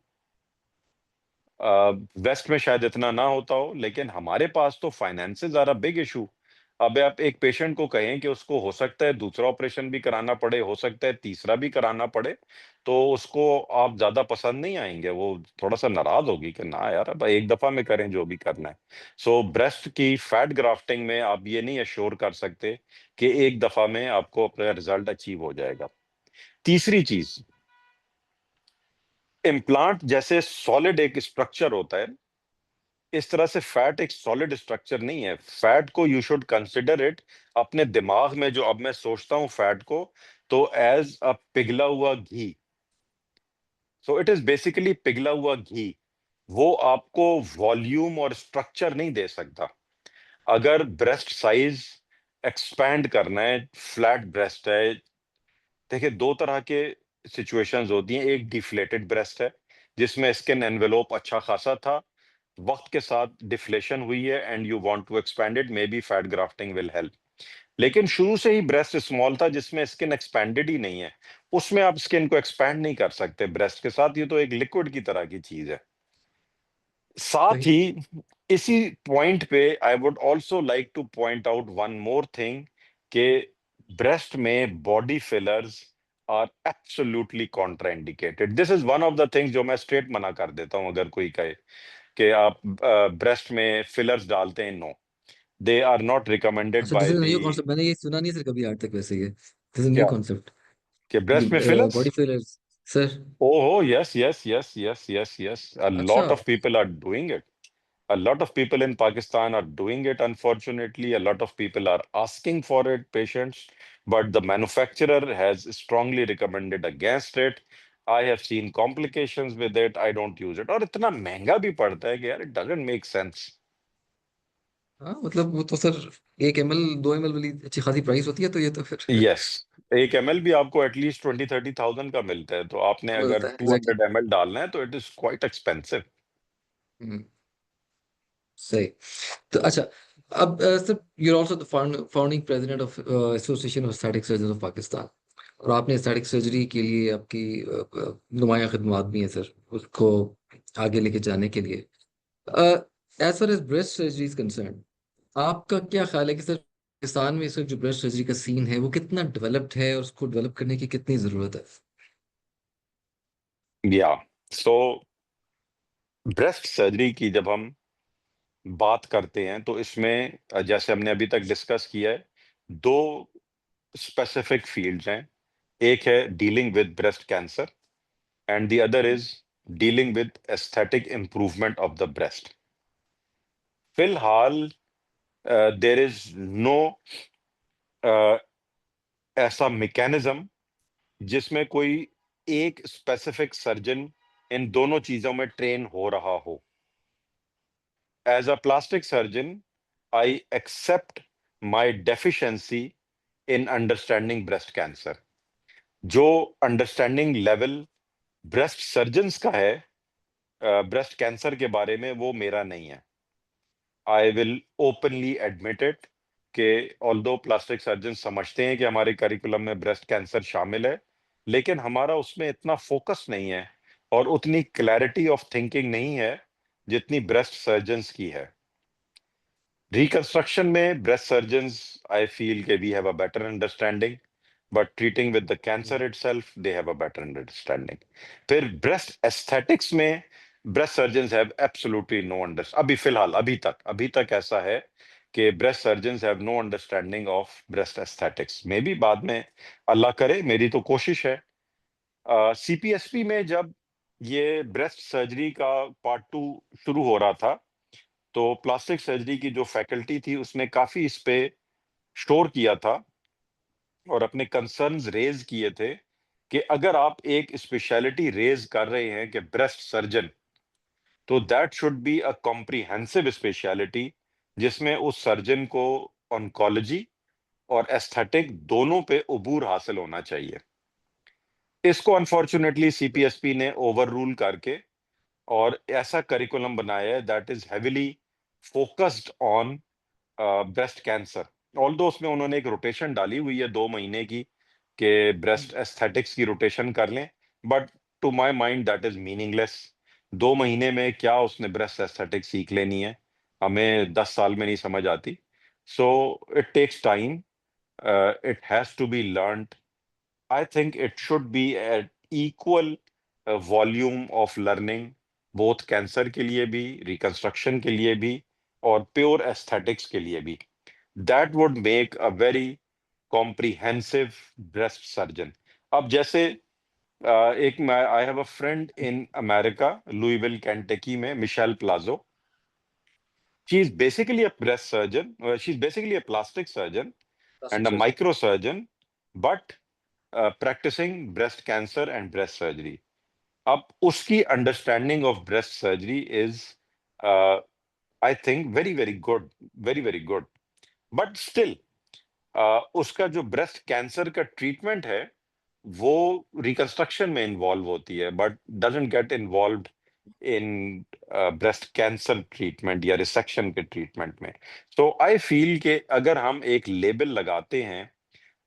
[SPEAKER 3] West में शायद इतना ना होता हो, लेकिन हमारे पास तो finances are a big issue. अब आप एक पेशेंट को कहें कि उसको हो सकता है दूसरा ऑपरेशन भी कराना पड़े, हो सकता है तीसरा भी कराना पड़े, तो उसको आप ज्यादा पसंद नहीं आएंगे, वो थोड़ा सा नाराज होगी कि ना यार अब एक दफा में करें जो भी करना है। सो ब्रेस्ट की फैट ग्राफ्टिंग में आप ये नहीं अश्योर कर सकते कि एक दफा में आपको अपना रिजल्ट अचीव हो जाएगा। तीसरी चीज, इम्प्लांट जैसे सॉलिड एक स्ट्रक्चर होता है, इस तरह से फैट एक सॉलिड स्ट्रक्चर नहीं है। फैट को यू शुड कंसिडर इट अपने दिमाग में, जो अब मैं सोचता हूं फैट को, तो एज अ पिघला हुआ घी। सो इट इज बेसिकली पिघला हुआ घी। वो आपको वॉल्यूम और स्ट्रक्चर नहीं दे सकता। अगर ब्रेस्ट साइज एक्सपैंड करना है, फ्लैट ब्रेस्ट है, देखिए दो तरह के सिचुएशंस होती हैं। एक डिफ्लेटेड ब्रेस्ट है जिसमें स्किन एनवेलोप अच्छा खासा था, वक्त के साथ डिफ्लेशन हुई है and you want to expand it, maybe fat grafting will help. लेकिन शुरू से ही ब्रेस्ट स्मॉल था जिसमें स्किन एक्सपैंडेड ही नहीं है, उसमें आप स्किन को एक्सपैंड नहीं कर सकते ब्रेस्ट के साथ, ये तो एक लिक्विड की तरह की चीज है। साथ
[SPEAKER 1] Right.
[SPEAKER 3] ही इसी पॉइंट पे I would also like to point out one more thing, कि ब्रेस्ट में body fillers are absolutely contraindicated. This is one of the things जो मैं स्ट्रेट मना कर देता हूं अगर कोई कहे कि आप ब्रेस्ट में फिलर्स डालते हैं। No, they are not recommended
[SPEAKER 1] अच्छा, this
[SPEAKER 3] by
[SPEAKER 1] is new
[SPEAKER 3] the.
[SPEAKER 1] Concept, मैंने ये सुना नहीं सर कभी आज तक वैसे। ये दिस इज न्यू
[SPEAKER 3] क्या?
[SPEAKER 1] कॉन्सेप्ट।
[SPEAKER 3] कि
[SPEAKER 1] ये
[SPEAKER 3] ब्रेस्ट में fillers?
[SPEAKER 1] Body fillers sir.
[SPEAKER 3] Oh, yes, yes, yes, yes, yes, yes. A
[SPEAKER 1] अच्छा।
[SPEAKER 3] lot of people are doing it. A lot of people in Pakistan are doing it, unfortunately. A lot of people are asking for it, patients, but the manufacturer has strongly recommended against it. I have seen complications with it. I don't use it. और इतना महंगा भी पड़ता है कि यार it doesn't make sense.
[SPEAKER 1] हाँ मतलब वो तो सर 1 ml 2 ml वाली अच्छी खासी प्राइस होती है, तो ये तो फिर
[SPEAKER 3] Yes. एक एमएल भी आपको एटलीस्ट 20-30,000 का मिलता है, तो आपने अगर
[SPEAKER 1] मिलता है
[SPEAKER 3] to
[SPEAKER 1] exactly.
[SPEAKER 3] Hundred M L डालना है तो इट इज क्वाइट एक्सपेंसिव।
[SPEAKER 1] सही। तो अच्छा, अब sir you are also the founding president of association of aesthetic surgeon of Pakistan, और आपने एस्थेटिक सर्जरी के लिए आपकी नुमाया खिदमात भी हैं सर, उसको आगे लेके जाने के लिए। As far as breast surgery is concern, आपका क्या ख्याल है कि सर पाकिस्तान में इस वक्त जो ब्रेस्ट सर्जरी का सीन है वो कितना डेवलप्ड है, और उसको डेवलप करने की कितनी जरूरत है?
[SPEAKER 3] या सो ब्रेस्ट सर्जरी की जब हम बात करते हैं तो इसमें जैसे हमने अभी तक डिस्कस किया है, दो स्पेसिफिक फील्ड्स हैं। एक है dealing with breast cancer and the other is dealing with aesthetic improvement of the breast. फिलहाल देर इज नो ऐसा मैकेनिज्म जिसमें कोई एक स्पेसिफिक सर्जन इन दोनों चीजों में ट्रेन हो रहा हो। As a plastic surgeon, I accept my deficiency in understanding breast cancer. जो अंडरस्टैंडिंग लेवल ब्रेस्ट सर्जन्स का है ब्रेस्ट कैंसर के बारे में, वो मेरा नहीं है। I will openly admit it कि ऑल्दो प्लास्टिक सर्जन समझते हैं कि हमारे करिकुलम में ब्रेस्ट कैंसर शामिल है, लेकिन हमारा उसमें इतना फोकस नहीं है और उतनी क्लैरिटी ऑफ थिंकिंग नहीं है जितनी ब्रेस्ट सर्जन्स की है। रिकंस्ट्रक्शन में ब्रेस्ट सर्जन्स, आई फील के we have a better understanding, but treating with the cancer itself they have a better understanding. फिर ब्रेस्ट एस्थेटिक्स में breast surgeons have absolutely no understanding. अभी फिलहाल अभी तक ऐसा है कि breast surgeons have no understanding of breast aesthetics. Maybe बाद में, अल्लाह करे, मेरी तो कोशिश है। सीपीएसपी में जब ये ब्रेस्ट सर्जरी का पार्ट 2 शुरू हो रहा था, तो प्लास्टिक सर्जरी की जो फैकल्टी थी उसने काफी इस पे शोर किया था और अपने कंसर्न्स रेज किए थे कि अगर आप एक स्पेशलिटी रेज कर रहे हैं कि ब्रेस्ट सर्जन, तो that should be a comprehensive speciality जिसमें उस सर्जन को ऑन्कोलॉजी और एस्थेटिक दोनों पे उबूर हासिल होना चाहिए। इसको अनफॉर्चुनेटली सीपीएसपी ने ओवर रूल करके और ऐसा करिकुलम बनाया है that is heavily focused on breast cancer. Although उसमें उन्होंने एक रोटेशन डाली हुई है 2 महीने की कि ब्रेस्ट एस्थेटिक्स की रोटेशन कर लें, but to my mind that is meaningless. 2 महीने में क्या उसने ब्रेस्ट एस्थेटिक्स सीख लेनी है, हमें 10 साल में नहीं समझ आती। So it takes time, it has to be learned. I think it should be an equal volume of learning, both cancer के लिए भी, रिकंस्ट्रक्शन के लिए भी, और प्योर एस्थेटिक्स के लिए भी। That would make a very comprehensive breast surgeon. अब जैसे एक I have a friend in America, लुइविल कैंटकी में, Michelle Plazo. She is basically a breast surgeon. She's basically a plastic surgeon
[SPEAKER 1] Plastic
[SPEAKER 3] and a
[SPEAKER 1] surgery.
[SPEAKER 3] microsurgeon, but practicing breast cancer and breast surgery. अब उसकी understanding of breast surgery is I think very very good, very very good. But still उसका जो breast cancer का treatment है वो reconstruction में involve होती है, but doesn't get involved in breast cancer treatment या रिसेक्शन के ट्रीटमेंट में। सो आई फील कि अगर हम एक लेबल लगाते हैं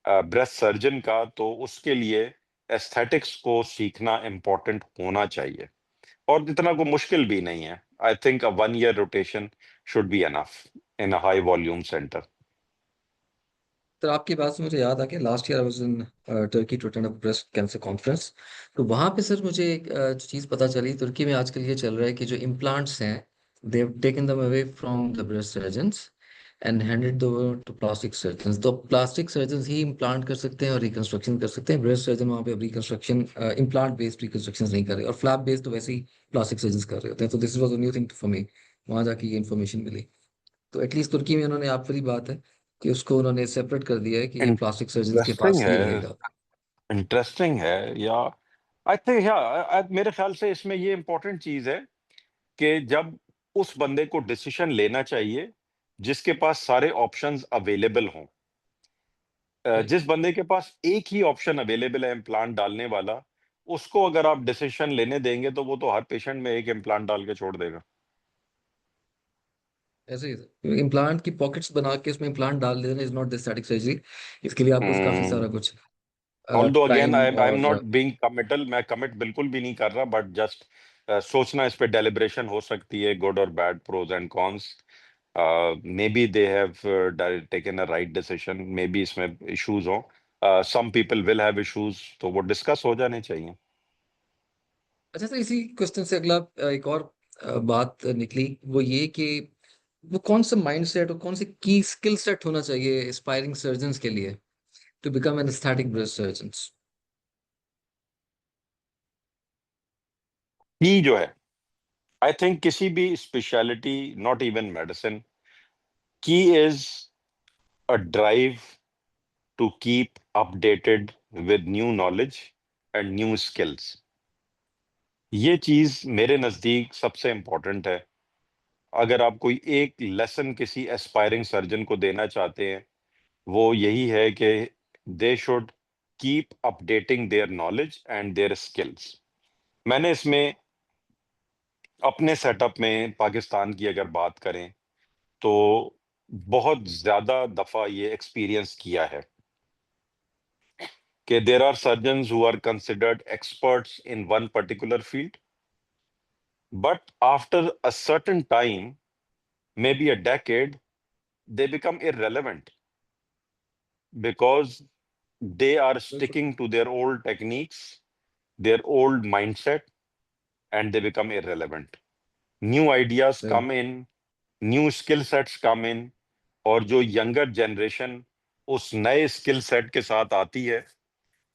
[SPEAKER 3] ब्रेस्ट सर्जन का, तो उसके लिए एस्थेटिक्स को सीखना इम्पोर्टेंट होना चाहिए, और इतना को मुश्किल भी नहीं है। I think a 1 year rotation should be enough in a high volume centre.
[SPEAKER 1] Sir आपकी बात से मुझे याद आ गया, last year I was in Turkey to attend a breast cancer conference. तो वहाँ पे सर मुझे एक जो चीज़ पता चली, तुर्की में आजकल ये चल रहा है कि जो इम्प्लांट्स हैं they have taken them away from the breast surgeons and handed over to plastic surgeons. तो प्लास्टिक सर्जन्स ही इम्प्लांट कर सकते हैं और रिकंस्ट्रक्शन कर सकते हैं। ब्रेस्ट सर्जन वहाँ पे अब रिकंस्ट्रक्शन इम्प्लांट बेस्ड रिकंस्ट्रक्शन नहीं कर रहे, और फ्लैप बेस्ड तो वैसे ही प्लास्टिक सर्जन्स कर रहे होते हैं। तो this was a new thing for me, वहाँ जाके ये इन्फॉर्मेशन मिली। तो एटलीस्ट तुर्की में उन्होंने, आप वाली बात है कि उसको उन्होंने सेपरेट कर दिया है कि ये प्लास्टिक सर्जन के
[SPEAKER 3] इंटरेस्टिंग
[SPEAKER 1] पास ही
[SPEAKER 3] है,
[SPEAKER 1] रहेगा।
[SPEAKER 3] इंटरेस्टिंग है। या आई थिंक, या मेरे ख्याल से इसमें ये इंपॉर्टेंट चीज है कि जब उस बंदे को डिसीजन लेना चाहिए जिसके पास सारे ऑप्शंस अवेलेबल हों।
[SPEAKER 1] राइट।
[SPEAKER 3] जिस बंदे के पास एक ही ऑप्शन अवेलेबल है इम्प्लांट डालने वाला, उसको अगर आप डिसीजन लेने देंगे तो वो तो हर पेशेंट में एक इम्प्लांट डाल के छोड़ देगा।
[SPEAKER 1] ऐसे ही इम्प्लांट की पॉकेट्स बना के उसमें इम्प्लांट डाल देना is not the static surgery. इसके लिए आपको काफी सारा कुछ
[SPEAKER 3] although again
[SPEAKER 1] time
[SPEAKER 3] I am
[SPEAKER 1] और
[SPEAKER 3] नॉट बीइंग कमिटल, मैं कमिट बिल्कुल भी नहीं कर रहा, बट जस्ट सोचना, इस पे डेलिब्रेशन हो सकती है, गुड और bad, pros and cons. Maybe they have taken a right decision, maybe इसमें इश्यूज हो, some people will have issues, तो वो डिस्कस हो जाने चाहिए।
[SPEAKER 1] अच्छा सर, इसी क्वेश्चन से अगला एक और बात निकली, वो ये कि वो कौन सा माइंडसेट और कौन से की स्किल सेट होना चाहिए एस्पायरिंग सर्जन्स के लिए to become an aesthetic breast surgeons.
[SPEAKER 3] की जो है, आई थिंक किसी भी speciality, not even medicine, key is a drive to keep updated with new knowledge and new skills. ये चीज मेरे नजदीक सबसे इंपॉर्टेंट है। अगर आप कोई एक लेसन किसी एस्पायरिंग सर्जन को देना चाहते हैं, वो यही है कि they should keep updating their knowledge and their skills. मैंने इसमें अपने सेटअप में पाकिस्तान की अगर बात करें तो बहुत ज्यादा दफा ये एक्सपीरियंस किया है कि there are surgeons who are considered experts in one particular field, but after a certain time, maybe a decade, they become irrelevant because they are
[SPEAKER 1] बिल्कुल
[SPEAKER 3] sticking to their old techniques, their old mindset, and they become irrelevant. New ideas
[SPEAKER 1] सही।
[SPEAKER 3] come in, new skill sets come in, और जो younger generation उस नए skill set के साथ आती है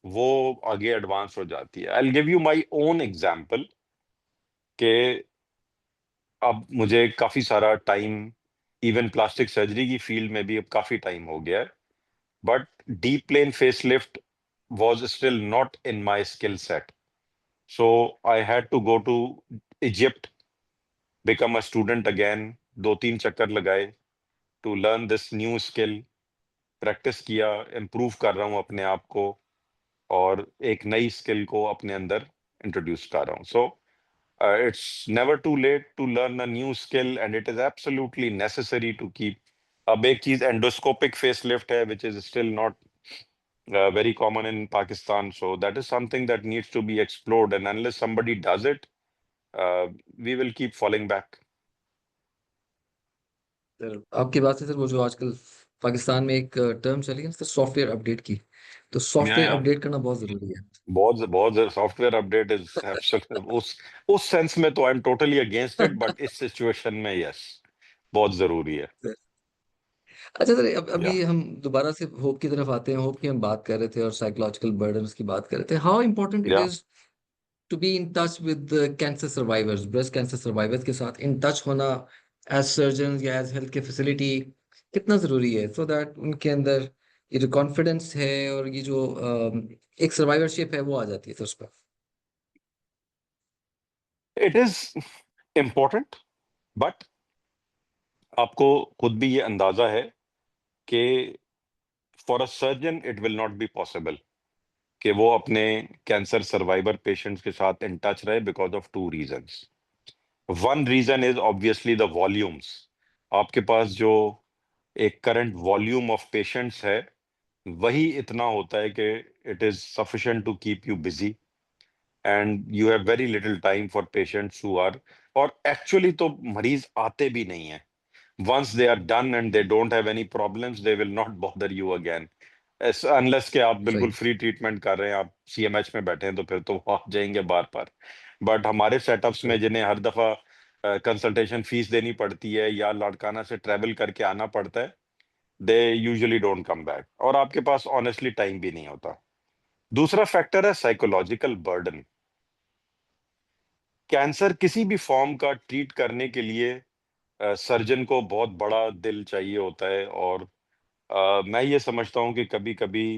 [SPEAKER 3] वो आगे एडवांस हो जाती है। I give you my own example कि अब मुझे काफी सारा टाइम, इवन प्लास्टिक सर्जरी की फील्ड में भी अब काफी टाइम हो गया है, but deep plane facelift was still not in my skill set. So I had to go to Egypt, become a student again, 2-3 चक्कर लगाए to learn this new skill, practice किया, improve कर रहा हूँ अपने आप को, और एक नई स्किल को अपने अंदर इंट्रोड्यूस कर रहा हूँ. सो it's never too late to learn a new skill and it is absolutely necessary to keep. अब एक चीज endoscopic facelift है which is still not very common in Pakistan. So that is something that needs to be explored and unless somebody does it, we will keep falling back.
[SPEAKER 1] Sir आपकी बात से sir वो जो आजकल पाकिस्तान में एक term चली है ना सर, सॉफ्टवेयर अपडेट की, तो
[SPEAKER 3] Yeah,
[SPEAKER 1] सॉफ्टवेयर
[SPEAKER 3] yeah.
[SPEAKER 1] अपडेट करना बहुत जरूरी है.
[SPEAKER 3] बहुत बहुत सॉफ्टवेयर अपडेट इज एब्सोल्यूट उस सेंस में तो I am totally against it but इस सिचुएशन में यस बहुत जरूरी है.
[SPEAKER 1] अच्छा सर,
[SPEAKER 3] या
[SPEAKER 1] अभी हम दोबारा से होप की तरफ आते हैं. होप की हम बात कर रहे थे और साइकोलॉजिकल बर्डन्स की बात कर रहे थे. हाउ इम्पोर्टेंट इट
[SPEAKER 3] या
[SPEAKER 1] is to be in touch with cancer survivors, breast cancer survivors के साथ इन टच होना एज सर्जन या एज हेल्थ केयर फैसिलिटी कितना जरूरी है, सो दैट उनके अंदर ये जो कॉन्फिडेंस है और ये जो एक सर्वाइवरशिप है वो आ जाती है सर उस पर.
[SPEAKER 3] इट इज इम्पोर्टेंट बट आपको खुद भी ये अंदाजा है कि for a surgeon it will not be possible कि वो अपने कैंसर सर्वाइवर पेशेंट्स के साथ इन टच रहे because of two reasons. One reason is obviously the volumes. आपके पास जो एक करंट वॉल्यूम ऑफ पेशेंट्स है वही इतना होता है कि it is sufficient to keep you busy and you have very little time for patients who are. और एक्चुअली तो मरीज आते भी नहीं है. Once they are done and they don't have any problems they will not bother you again unless के आप बिल्कुल
[SPEAKER 1] सही.
[SPEAKER 3] फ्री ट्रीटमेंट कर रहे हैं, आप सीएमएच में बैठे हैं तो फिर तो वो आ जाएंगे बार बार. बट हमारे सेटअप्स में
[SPEAKER 1] सही.
[SPEAKER 3] जिन्हें हर दफा कंसल्टेशन फीस देनी पड़ती है या लाड़काना से ट्रेवल करके आना पड़ता है, they usually don't come back और आपके पास ऑनेस्टली टाइम भी नहीं होता. दूसरा फैक्टर है साइकोलॉजिकल बर्डन. कैंसर किसी भी फॉर्म का ट्रीट करने के लिए सर्जन को बहुत बड़ा दिल चाहिए होता है और मैं ये समझता हूँ कि कभी कभी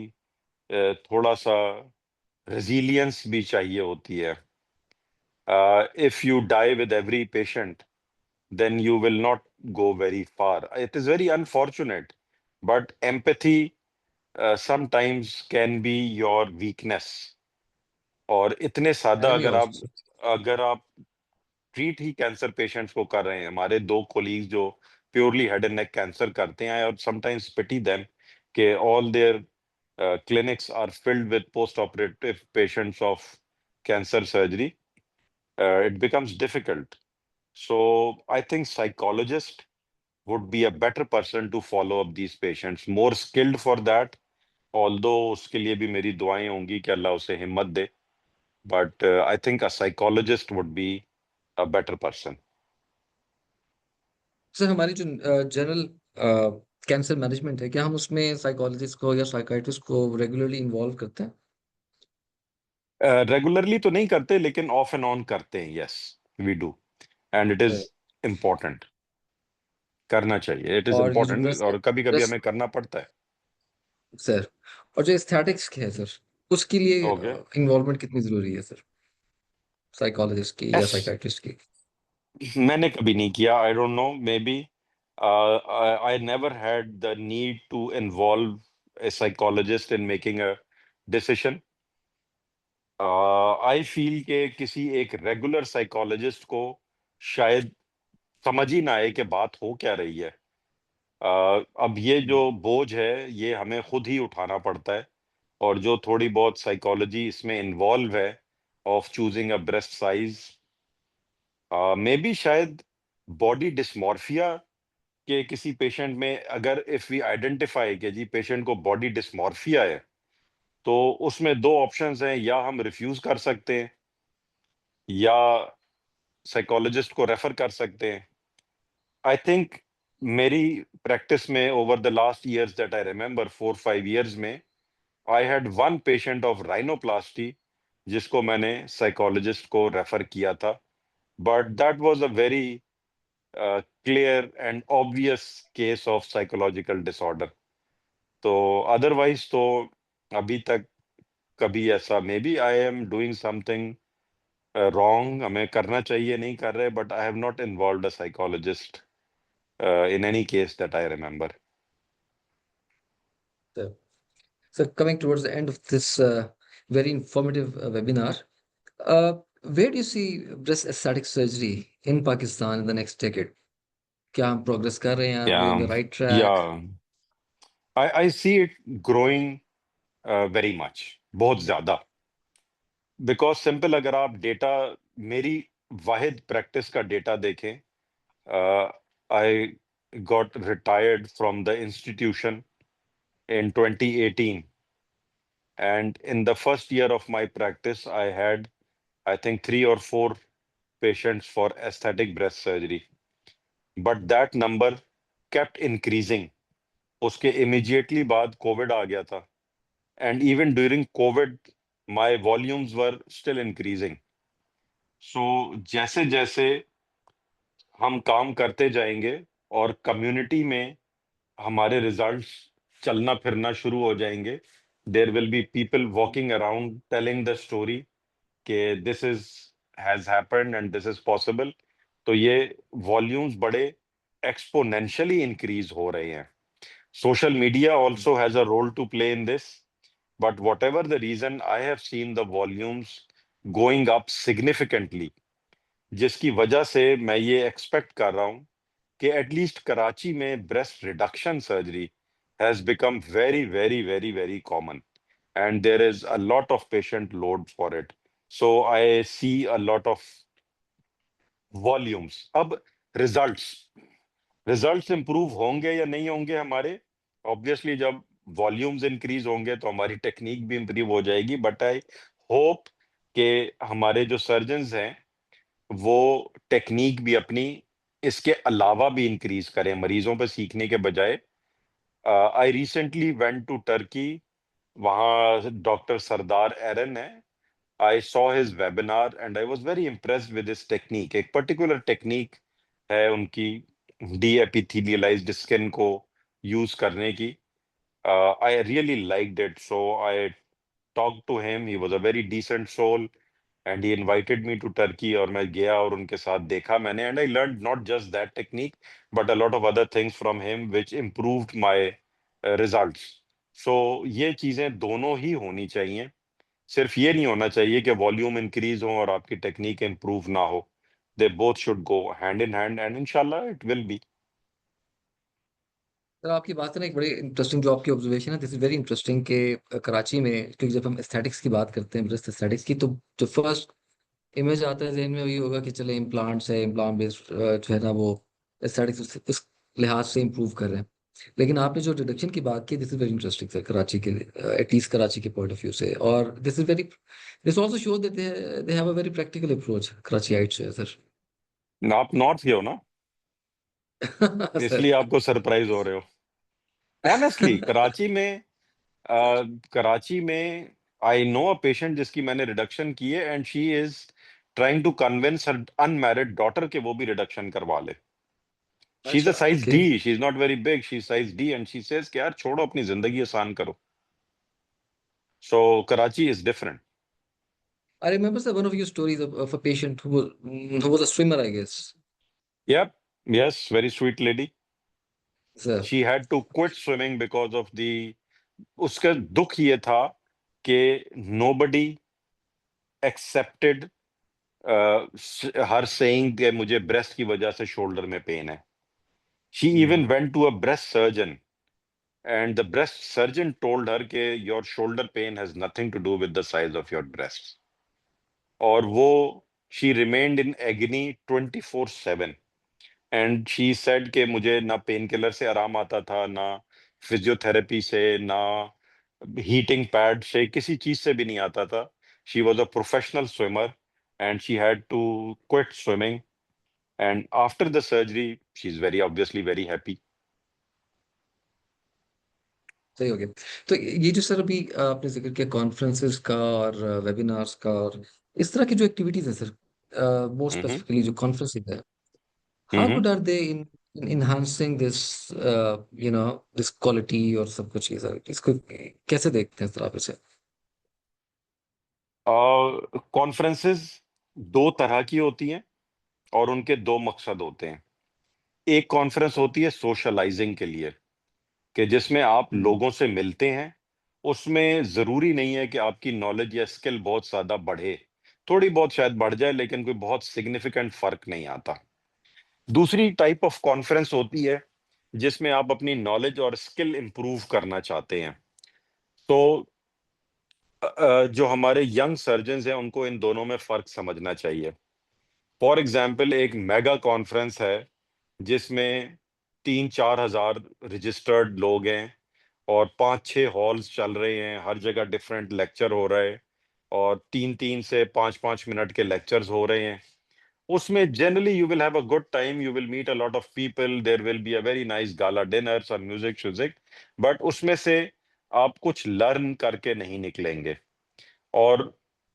[SPEAKER 3] थोड़ा सा रेजिलियंस भी चाहिए होती है. If you die with every patient then you will not go very far. It is very unfortunate, but empathy sometimes can be your weakness. और इतने सादा
[SPEAKER 1] एग्री ऑल्सो.
[SPEAKER 3] अगर आप ट्रीट ही कैंसर पेशेंट्स को कर रहे हैं. हमारे दो कोलीग जो purely head and neck cancer करते हैं और समटाइम्स पिटी देम कि all their clinics are filled with post-operative patients of cancer surgery. It becomes difficult. So I think psychologist would be a better person to follow up these patients, more skilled for that. Although उसके लिए भी मेरी दुआएं होंगी कि अल्लाह उसे हिम्मत दे. But I think a psychologist would be a better person.
[SPEAKER 1] Sir हमारी जो जनरल कैंसर मैनेजमेंट है, क्या हम उसमें साइकोलॉजिस्ट को या साइकाइट्रिस्ट को रेगुलरली इन्वॉल्व करते हैं?
[SPEAKER 3] रेगुलरली तो नहीं करते लेकिन ऑफ एंड ऑन करते हैं. Yes we do and it is important. करना चाहिए. इट इज
[SPEAKER 1] और ये जो
[SPEAKER 3] इम्पोर्टेंट
[SPEAKER 1] ब्रेस्ट
[SPEAKER 3] और कभी कभी
[SPEAKER 1] ब्रेस्ट
[SPEAKER 3] हमें करना पड़ता है.
[SPEAKER 1] सर, और जो एस्थेटिक्स है सर, उसके लिए
[SPEAKER 3] ओके.
[SPEAKER 1] इन्वॉल्वमेंट कितनी जरूरी है सर, साइकोलॉजिस्ट की या
[SPEAKER 3] यस
[SPEAKER 1] साइकाइट्रिस्ट की?
[SPEAKER 3] मैंने कभी नहीं किया. I don't know maybe. I never had the need to involve a psychologist in making a decision. I feel कि किसी एक रेगुलर साइकोलॉजिस्ट को शायद समझ ही ना आए कि बात हो क्या रही है. अब ये जो बोझ है ये हमें खुद ही उठाना पड़ता है और जो थोड़ी बहुत साइकोलॉजी इसमें इन्वॉल्व है of choosing a breast size may be शायद बॉडी डिस्मॉर्फिया के किसी पेशेंट में अगर इफ वी आइडेंटिफाई कि जी पेशेंट को बॉडी डिस्मॉर्फिया है तो उसमें दो ऑप्शंस हैं. या हम रिफ्यूज कर सकते हैं या साइकोलॉजिस्ट को रेफर कर सकते हैं. आई थिंक मेरी प्रैक्टिस में over the last years that I remember 4-5 years में I had one patient of rhinoplasty जिसको मैंने साइकोलॉजिस्ट को रेफर किया था. But that was a very clear and obvious case of psychological disorder. तो otherwise तो अभी तक कभी ऐसा maybe I am doing something wrong, हमें करना चाहिए नहीं कर रहे, but I have not involved a psychologist in any case that I remember.
[SPEAKER 1] So, coming towards the end of this very informative webinar. Where do you see breast aesthetic surgery in Pakistan in the next decade? क्या हम progress कर रहे हैं? Are we on
[SPEAKER 3] Yeah,
[SPEAKER 1] the right track?
[SPEAKER 3] yeah. I see it growing very much, बहुत ज्यादा. Because simple, अगर आप data, मेरी वाहिद प्रैक्टिस का डेटा देखें, I got retired from the institution in 2018, and in the first year of my practice I had, I think, 3 or 4 patients for aesthetic breast surgery, but that number kept increasing. उसके immediately बाद Covid आ गया था, and even during covid my volumes were still increasing. So जैसे जैसे हम काम करते जाएंगे और कम्युनिटी में हमारे रिजल्ट्स चलना फिरना शुरू हो जाएंगे, there will be people walking around telling the story कि this is has happened and this is possible. तो ये वॉल्यूम्स बड़े एक्सपोनेंशियली इंक्रीज हो रहे हैं. Social media also has a role to play in this, but whatever the reason, I have seen the volumes going up significantly, जिसकी वजह से मैं ये एक्सपेक्ट कर रहा हूं कि एटलीस्ट कराची में breast reduction surgery has become very, very, very, very common, and there is a lot of patient load for it. So I see a lot of volumes. अब रिजल्ट्स इंप्रूव होंगे या नहीं होंगे हमारे, ऑब्वियसली जब volumes increase होंगे तो हमारी टेक्निक भी इंप्रूव हो जाएगी, बट आई होप कि हमारे जो सर्जन्स हैं वो टेक्निक भी अपनी इसके अलावा भी इंक्रीज करें, मरीजों पे सीखने के बजाय. I recently went to Turkey, वहाँ डॉक्टर सरदार एरन है. I saw his webinar and I was very impressed with this technique. एक पर्टिकुलर टेक्निक है उनकी डी एपिथेलियलाइज्ड स्किन को यूज करने की. I really liked it, so I talk to him. He was a very decent soul and he invited me to Turkey, और मैं गया और उनके साथ देखा मैंने, and I learned not just that technique but a lot of other things from him which improved my results. So ये चीजें दोनों ही होनी चाहिए. सिर्फ ये नहीं होना चाहिए कि वॉल्यूम इंक्रीज हो और आपकी टेक्निक इंप्रूव ना हो. They both should go hand in hand, and inshallah it will be.
[SPEAKER 1] Sir आपकी बात है ना, एक बड़ी इंटरेस्टिंग जो आपकी ऑब्जर्वेशन है, दिस इज वेरी इंटरेस्टिंग कि कराची में, क्योंकि जब हम एस्थेटिक्स की बात करते हैं, ब्रेस्ट एस्थेटिक्स की, तो जो फर्स्ट इमेज आता है जहन में वही होगा कि चले इम्प्लांट्स है, इम्प्लांट बेस्ड जो है ना वो एस्थेटिक्स इस लिहाज से इम्प्रूव कर रहे हैं. लेकिन आपने जो रिडक्शन की बात की, this is very interesting sir, Karachi के एटलीस्ट कराची के पॉइंट ऑफ व्यू से. और this also show that they have a very practical approach Karachiites sir.
[SPEAKER 3] आप नॉर्थ के हो ना,
[SPEAKER 1] सर.
[SPEAKER 3] इसलिए आपको सरप्राइज हो रहे हो. ऑनेस्टली कराची में आई नो अ पेशेंट जिसकी मैंने रिडक्शन की है, and she is trying to convince her unmarried daughter के वो भी रिडक्शन करवा ले. शी इज अ
[SPEAKER 1] अच्छा,
[SPEAKER 3] size
[SPEAKER 1] okay.
[SPEAKER 3] D, she is not very big, she is size D, and she says कि यार छोड़ो, अपनी जिंदगी आसान करो. So Karachi is different.
[SPEAKER 1] I remember sir, one of your stories of a patient who was a swimmer, I guess.
[SPEAKER 3] Yep, yes, very sweet lady.
[SPEAKER 1] Sir.
[SPEAKER 3] She had to quit swimming because of the, उसका दुख ये था कि nobody accepted her saying कि मुझे breast की वजह से शोल्डर में पेन है. She even went to a breast surgeon, and the breast surgeon told her कि your shoulder pain has nothing to do with the size of your breasts. और वो she remained in agony 24/7, and she said कि मुझे ना pain killer से आराम आता था, ना फिजियोथेरेपी से, ना हीटिंग पैड से, किसी चीज से भी नहीं आता था. She was a professional swimmer and she had to quit swimming, and after the surgery she is very obviously very happy.
[SPEAKER 1] सही हो गया. तो ये जो सर अभी आपने जिक्र किया कॉन्फ्रेंसेस का और वेबिनार्स का, और इस तरह की जो एक्टिविटीज है सर, मोर
[SPEAKER 3] हम्म.
[SPEAKER 1] स्पेसिफिकली जो कॉन्फ्रेंसेस है, how
[SPEAKER 3] hmm.
[SPEAKER 1] Good are they in enhancing this this quality और सब कुछ ये सर, इसको कैसे देखते हैं सर आप इसे?
[SPEAKER 3] कॉन्फ्रेंसेस दो तरह की होती हैं और उनके दो मकसद होते हैं. एक कॉन्फ्रेंस होती है सोशलाइजिंग के लिए, कि जिसमें आप
[SPEAKER 1] हम्म.
[SPEAKER 3] लोगों से मिलते हैं उसमें जरूरी नहीं है कि आपकी नॉलेज या स्किल बहुत ज्यादा बढ़े, थोड़ी बहुत शायद बढ़ जाए, लेकिन कोई बहुत सिग्निफिकेंट फर्क नहीं आता। दूसरी टाइप ऑफ कॉन्फ्रेंस होती है जिसमें आप अपनी नॉलेज और स्किल इंप्रूव करना चाहते हैं। तो जो हमारे यंग सर्जन्स हैं उनको इन दोनों में फर्क समझना चाहिए। फॉर एग्जाम्पल, एक मेगा कॉन्फ्रेंस है जिसमें 3-4 हजार रजिस्टर्ड लोग हैं और 5-6 हॉल्स चल रहे हैं, हर जगह डिफरेंट लेक्चर हो रहे हैं और 3-3 से 5-5 मिनट के लेक्चर्स हो रहे हैं। उसमें generally you will have a good time, you will meet a lot of people, there will be a very nice gala dinner और म्यूजिक श्यूजिक, बट उसमें से आप कुछ लर्न करके नहीं निकलेंगे। और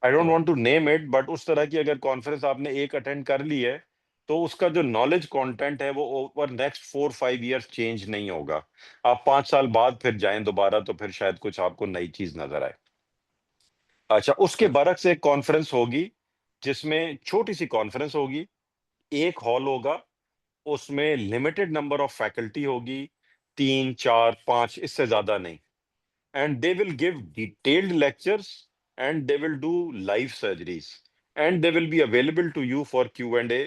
[SPEAKER 3] I don't want to name it, but उस तरह की अगर कॉन्फ्रेंस आपने एक अटेंड कर ली है तो उसका जो नॉलेज कंटेंट है वो ओवर नेक्स्ट 4-5 इयर्स चेंज नहीं होगा। आप 5 साल बाद फिर जाएं दोबारा तो फिर शायद कुछ आपको नई चीज नजर आए। अच्छा, उसके बरक्स एक कॉन्फ्रेंस होगी जिसमें छोटी सी कॉन्फ्रेंस होगी, एक हॉल होगा, उसमें लिमिटेड नंबर ऑफ फैकल्टी होगी, 3-4-5, इससे ज्यादा नहीं। And they will give detailed lectures and they will do live surgeries and they will be available to you for Q&A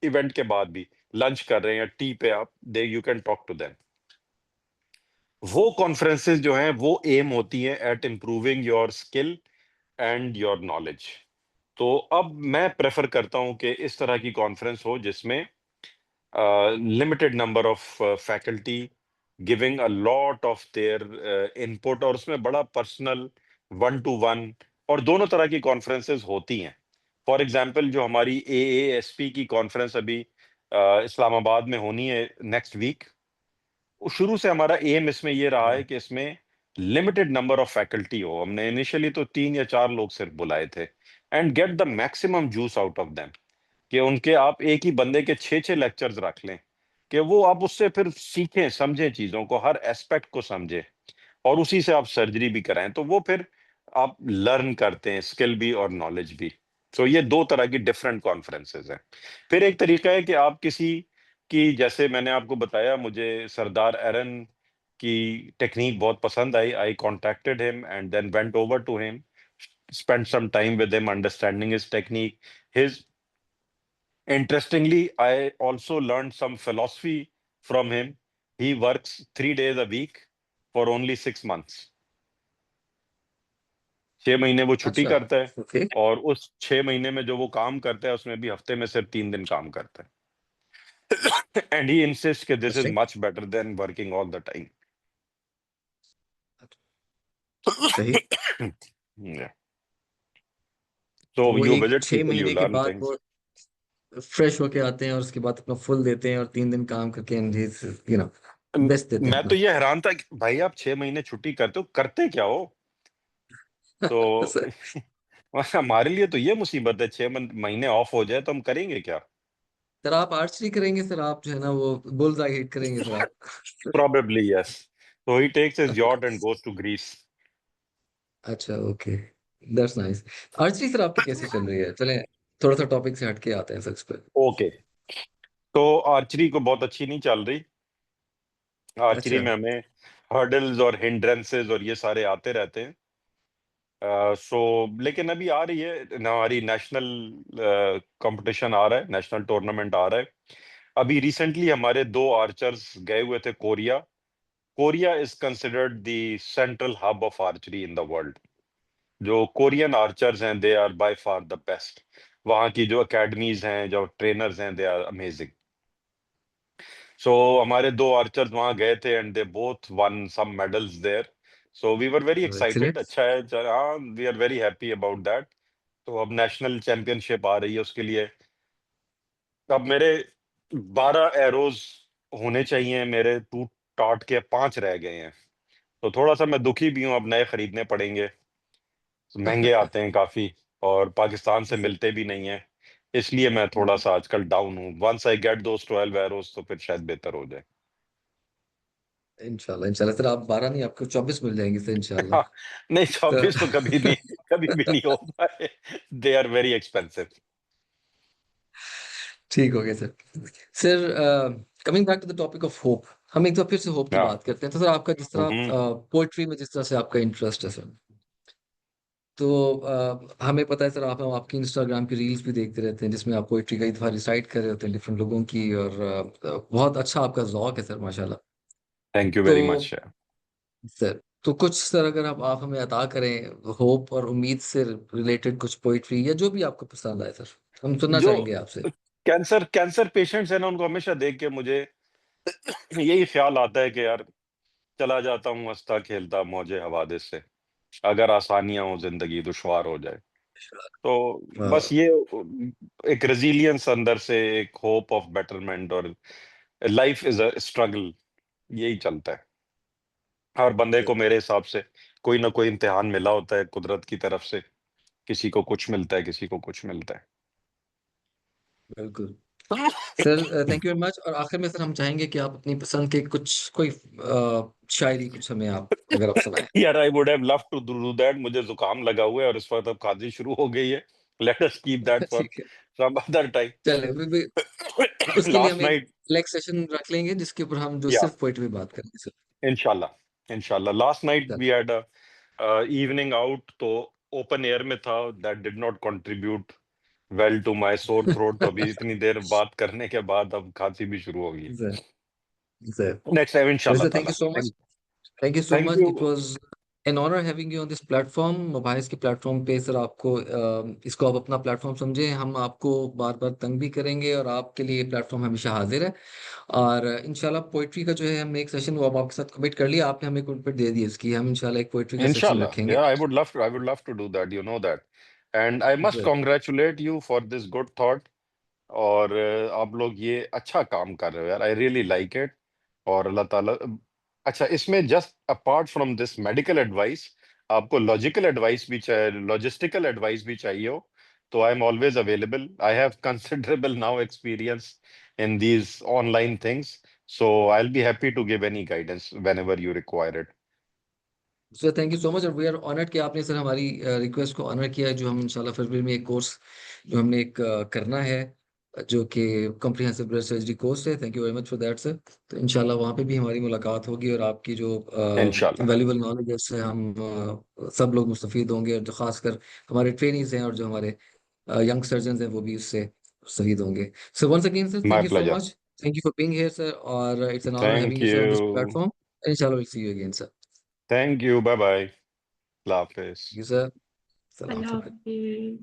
[SPEAKER 3] event के बाद भी। लंच कर रहे हैं, टी पे आप they you can talk to them. वो कॉन्फ्रेंसेस जो हैं वो एम होती है at improving your skill and your knowledge. तो अब मैं प्रेफर करता हूं कि इस तरह की कॉन्फ्रेंस हो जिसमें limited number of faculty giving a lot of their input, और उसमें बड़ा पर्सनल 1-to-1, और दोनों तरह की कॉन्फ्रेंसेस होती हैं। फॉर एग्जांपल, जो हमारी AASP की कॉन्फ्रेंस अभी इस्लामाबाद में होनी है नेक्स्ट वीक, शुरू से हमारा एम इसमें ये रहा है कि इसमें लिमिटेड नंबर ऑफ फैकल्टी हो। हमने इनिशियली तो 3 या 4 लोग सिर्फ बुलाए थे, and get the maximum juice out of them, कि उनके आप एक ही बंदे के 6-6 लेक्चर्स रख लें कि वो आप उससे फिर सीखें, समझें, चीजों को, हर एस्पेक्ट को समझें, और उसी से आप सर्जरी भी कराएं, तो वो फिर आप लर्न करते हैं स्किल भी और नॉलेज भी। तो ये दो तरह की डिफरेंट कॉन्फ्रेंसेस हैं। फिर एक तरीका है कि आप किसी की, जैसे मैंने आपको बताया, मुझे सरदार एरन की टेक्निक बहुत पसंद आई, I contacted him and then went over to him, spent some time with him understanding his technique. His Interestingly, I also learned some philosophy from him. He works 3 days a week for only 6 months. 6 महीने वो छुट्टी
[SPEAKER 1] अच्छा,
[SPEAKER 3] करता है,
[SPEAKER 1] okay,
[SPEAKER 3] और उस 6 महीने में जो वो काम करता है उसमें भी हफ्ते में सिर्फ 3 दिन काम करता है। एंड ही इंसिस्ट कि this is
[SPEAKER 1] interesting,
[SPEAKER 3] much better than working all the time.
[SPEAKER 1] सही।
[SPEAKER 3] So
[SPEAKER 1] तो वो
[SPEAKER 3] you
[SPEAKER 1] एक
[SPEAKER 3] visit
[SPEAKER 1] छह
[SPEAKER 3] people, you
[SPEAKER 1] महीने के
[SPEAKER 3] learn
[SPEAKER 1] बाद
[SPEAKER 3] things.
[SPEAKER 1] वो फ्रेश होके आते हैं और उसके बाद अपना फुल देते हैं और 3 दिन काम करके एंड यू नो बेस्ट देते हैं
[SPEAKER 3] मैं तो
[SPEAKER 1] अपना।
[SPEAKER 3] ये हैरान था कि भाई आप 6 महीने छुट्टी करते हो, करते क्या हो? तो
[SPEAKER 1] सर
[SPEAKER 3] हमारे लिए तो ये मुसीबत है, 6 महीने ऑफ हो जाए तो हम करेंगे क्या?
[SPEAKER 1] सर, आप आर्चरी करेंगे सर, आप जो है ना वो बुल्स आई हिट करेंगे सर आप।
[SPEAKER 3] Probably yes. So he takes his yacht and goes to Greece.
[SPEAKER 1] अच्छा, okay, that's nice. Archery sir आपकी कैसी चल रही है? चलें थोड़ा सा टॉपिक से हटके आते हैं सर इस पे।
[SPEAKER 3] ओके, तो आर्चरी को बहुत अच्छी नहीं चल रही। आर्चरी
[SPEAKER 1] अच्छा,
[SPEAKER 3] में हमें हर्डल्स और हिंड्रेंसेस और ये सारे आते रहते हैं। सो लेकिन अभी आ रही है ना, हमारी नेशनल कंपटीशन आ रहा है, नेशनल टूर्नामेंट आ रहा है। अभी रिसेंटली हमारे 2 आर्चर्स गए हुए थे Korea. Korea is considered the central hub of archery in the world. जो कोरियन आर्चर्स हैं they are by far the best. वहाँ की जो एकेडमीज हैं, जो ट्रेनर्स हैं, दे आर अमेजिंग। सो हमारे 2 आर्चर्स वहाँ गए थे and they both won some medals there. So we were very excited.
[SPEAKER 1] Excellent.
[SPEAKER 3] अच्छा है, हाँ, we are very happy about that. तो अब नेशनल चैंपियनशिप आ रही है, उसके लिए अब मेरे 12 एरोज होने चाहिए, मेरे टूट टाट के 5 रह गए हैं। तो थोड़ा सा मैं दुखी भी हूँ, अब नए खरीदने पड़ेंगे, महंगे आते हैं काफी, और पाकिस्तान से मिलते भी नहीं है। इसलिए मैं थोड़ा सा आजकल डाउन हूँ। Once I get those 12 arrows तो फिर शायद बेहतर हो जाए।
[SPEAKER 1] इंशाल्लाह, इंशाल्लाह सर, आप 12 नहीं, आपको 24 मिल जाएंगे सर इंशाल्लाह।
[SPEAKER 3] हाँ, नहीं,
[SPEAKER 1] तो
[SPEAKER 3] 24 तो कभी नहीं, कभी भी नहीं हो पाए। They are very expensive.
[SPEAKER 1] ठीक हो गया sir. Sir, coming back to the topic of hope, हम एक बार फिर से होप की
[SPEAKER 3] हाँ।
[SPEAKER 1] बात करते हैं। तो सर आपका जिस तरह
[SPEAKER 3] हम्म।
[SPEAKER 1] पोइट्री में जिस तरह से आपका इंटरेस्ट है सर, तो हमें पता है सर, आप हम आपकी इंस्टाग्राम की रील्स भी देखते रहते हैं जिसमें आप पोइट्री कई दफा रिसाइट कर रहे होते हैं डिफरेंट लोगों की, और बहुत अच्छा आपका ज़ौक है सर, माशाल्लाह।
[SPEAKER 3] थैंक यू
[SPEAKER 1] तो
[SPEAKER 3] वेरी मच।
[SPEAKER 1] सर, तो कुछ सर अगर आप हमें अता करें होप और उम्मीद से रिलेटेड कुछ पोइट्री या जो भी आपको पसंद आए सर, हम सुनना
[SPEAKER 3] जो
[SPEAKER 1] चाहेंगे आपसे।
[SPEAKER 3] कैंसर कैंसर पेशेंट्स है ना, उनको हमेशा देख के मुझे यही ख्याल आता है कि यार चला जाता हूँ हंसता खेलता मौजे हवादिस से, अगर आसानियां हो जिंदगी दुश्वार हो जाए। तो बस
[SPEAKER 1] हाँ
[SPEAKER 3] ये एक रेजिलियंस अंदर से, एक होप ऑफ बेटरमेंट, और लाइफ इज अ स्ट्रगल, यही चलता है हर बंदे को मेरे हिसाब से। कोई ना कोई इम्तिहान मिला होता है कुदरत की तरफ से, किसी को कुछ मिलता है, किसी को कुछ मिलता
[SPEAKER 1] बिल्कुल
[SPEAKER 3] है।
[SPEAKER 1] Sir, thank you very much. और आखिर में सर हम चाहेंगे कि आप अपनी पसंद के कुछ कोई शायरी कुछ हमें आप अगर आप सुनाएं।
[SPEAKER 3] यार I would have love to do that, मुझे जुकाम लगा हुआ है और इस वक्त अब खांसी शुरू हो गई है। Let us keep that for
[SPEAKER 1] ठीक है,
[SPEAKER 3] सम अदर टाइम।
[SPEAKER 1] चलिए उसके लिए
[SPEAKER 3] लास्ट
[SPEAKER 1] हम एक
[SPEAKER 3] नाइट,
[SPEAKER 1] रिलैक्स सेशन रख लेंगे जिसके ऊपर हम जो
[SPEAKER 3] या
[SPEAKER 1] सिर्फ पोइट्री बात करेंगे सर।
[SPEAKER 3] इंशाल्लाह इंशाल्लाह। लास्ट नाइट
[SPEAKER 1] चल,
[SPEAKER 3] वी हैड इवनिंग आउट, तो ओपन एयर में था, that did not contribute well to my sore throat. तो अभी इतनी देर बात करने के बाद अब खांसी भी शुरू हो गई।
[SPEAKER 1] सर सर
[SPEAKER 3] नेक्स्ट टाइम इंशाल्लाह
[SPEAKER 1] सर, थैंक
[SPEAKER 3] ताला।
[SPEAKER 1] You so much. Thank you so
[SPEAKER 3] thank
[SPEAKER 1] much,
[SPEAKER 3] you.
[SPEAKER 1] It was an honour having you on this platform, mobiles के प्लेटफॉर्म पे सर। आपको इसको आप अपना प्लेटफॉर्म समझें, हम आपको बार बार तंग भी करेंगे और आपके लिए प्लेटफॉर्म हमेशा हाजिर है। और इंशाल्लाह पोइट्री का जो है हम एक सेशन, वो अब आपके साथ कमिट कर लिया आपने, हमें कमिटमेंट दे दी इसकी, हम इंशाल्लाह एक पोइट्री का सेशन
[SPEAKER 3] Inshallah.
[SPEAKER 1] रखेंगे।
[SPEAKER 3] Yeah, I would love to do that, you know that. And I must
[SPEAKER 1] sir
[SPEAKER 3] congratulate you for this good thought. और आप लोग ये अच्छा काम कर रहे हो यार, आई रियली लाइक इट। और अल्लाह ताला, अच्छा इसमें just apart from this medical advice, आपको लॉजिकल एडवाइस भी चाहिए, लॉजिस्टिकल एडवाइस भी चाहिए हो, तो I am always available. I have considerable now experience in these online things, so I will be happy to give any guidance whenever you require it.
[SPEAKER 1] Sir, thank you so much, और we are honoured कि आपने sir हमारी request को honour किया है। जो हम इंशाल्लाह फरवरी में एक कोर्स जो हमने एक करना है, जो कि कॉम्प्रिहेंसिव ब्रेस्ट सर्जरी कोर्स है। Thank you very much for that sir. तो इंशाल्लाह वहाँ पे भी हमारी मुलाकात होगी और आपकी जो
[SPEAKER 3] इंशाल्लाह।
[SPEAKER 1] वैल्यूबल नॉलेज है उससे हम सब लोग मुस्तफीद होंगे, और जो खासकर हमारे ट्रेनीज हैं और जो हमारे यंग सर्जन हैं वो भी उससे मुस्तफीद होंगे। So once again sir, thank
[SPEAKER 3] my
[SPEAKER 1] you so
[SPEAKER 3] pleasure.
[SPEAKER 1] Much. Thank you for being here sir, और it's an honour having
[SPEAKER 3] thank
[SPEAKER 1] you sir on this
[SPEAKER 3] you.
[SPEAKER 1] Platform. इंशाल्लाह will see you again sir.
[SPEAKER 3] Thank you, bye bye, अल्लाह हाफिज।
[SPEAKER 1] Thank you sir. सलाम
[SPEAKER 2] Allah
[SPEAKER 1] sir.
[SPEAKER 2] Hafiz.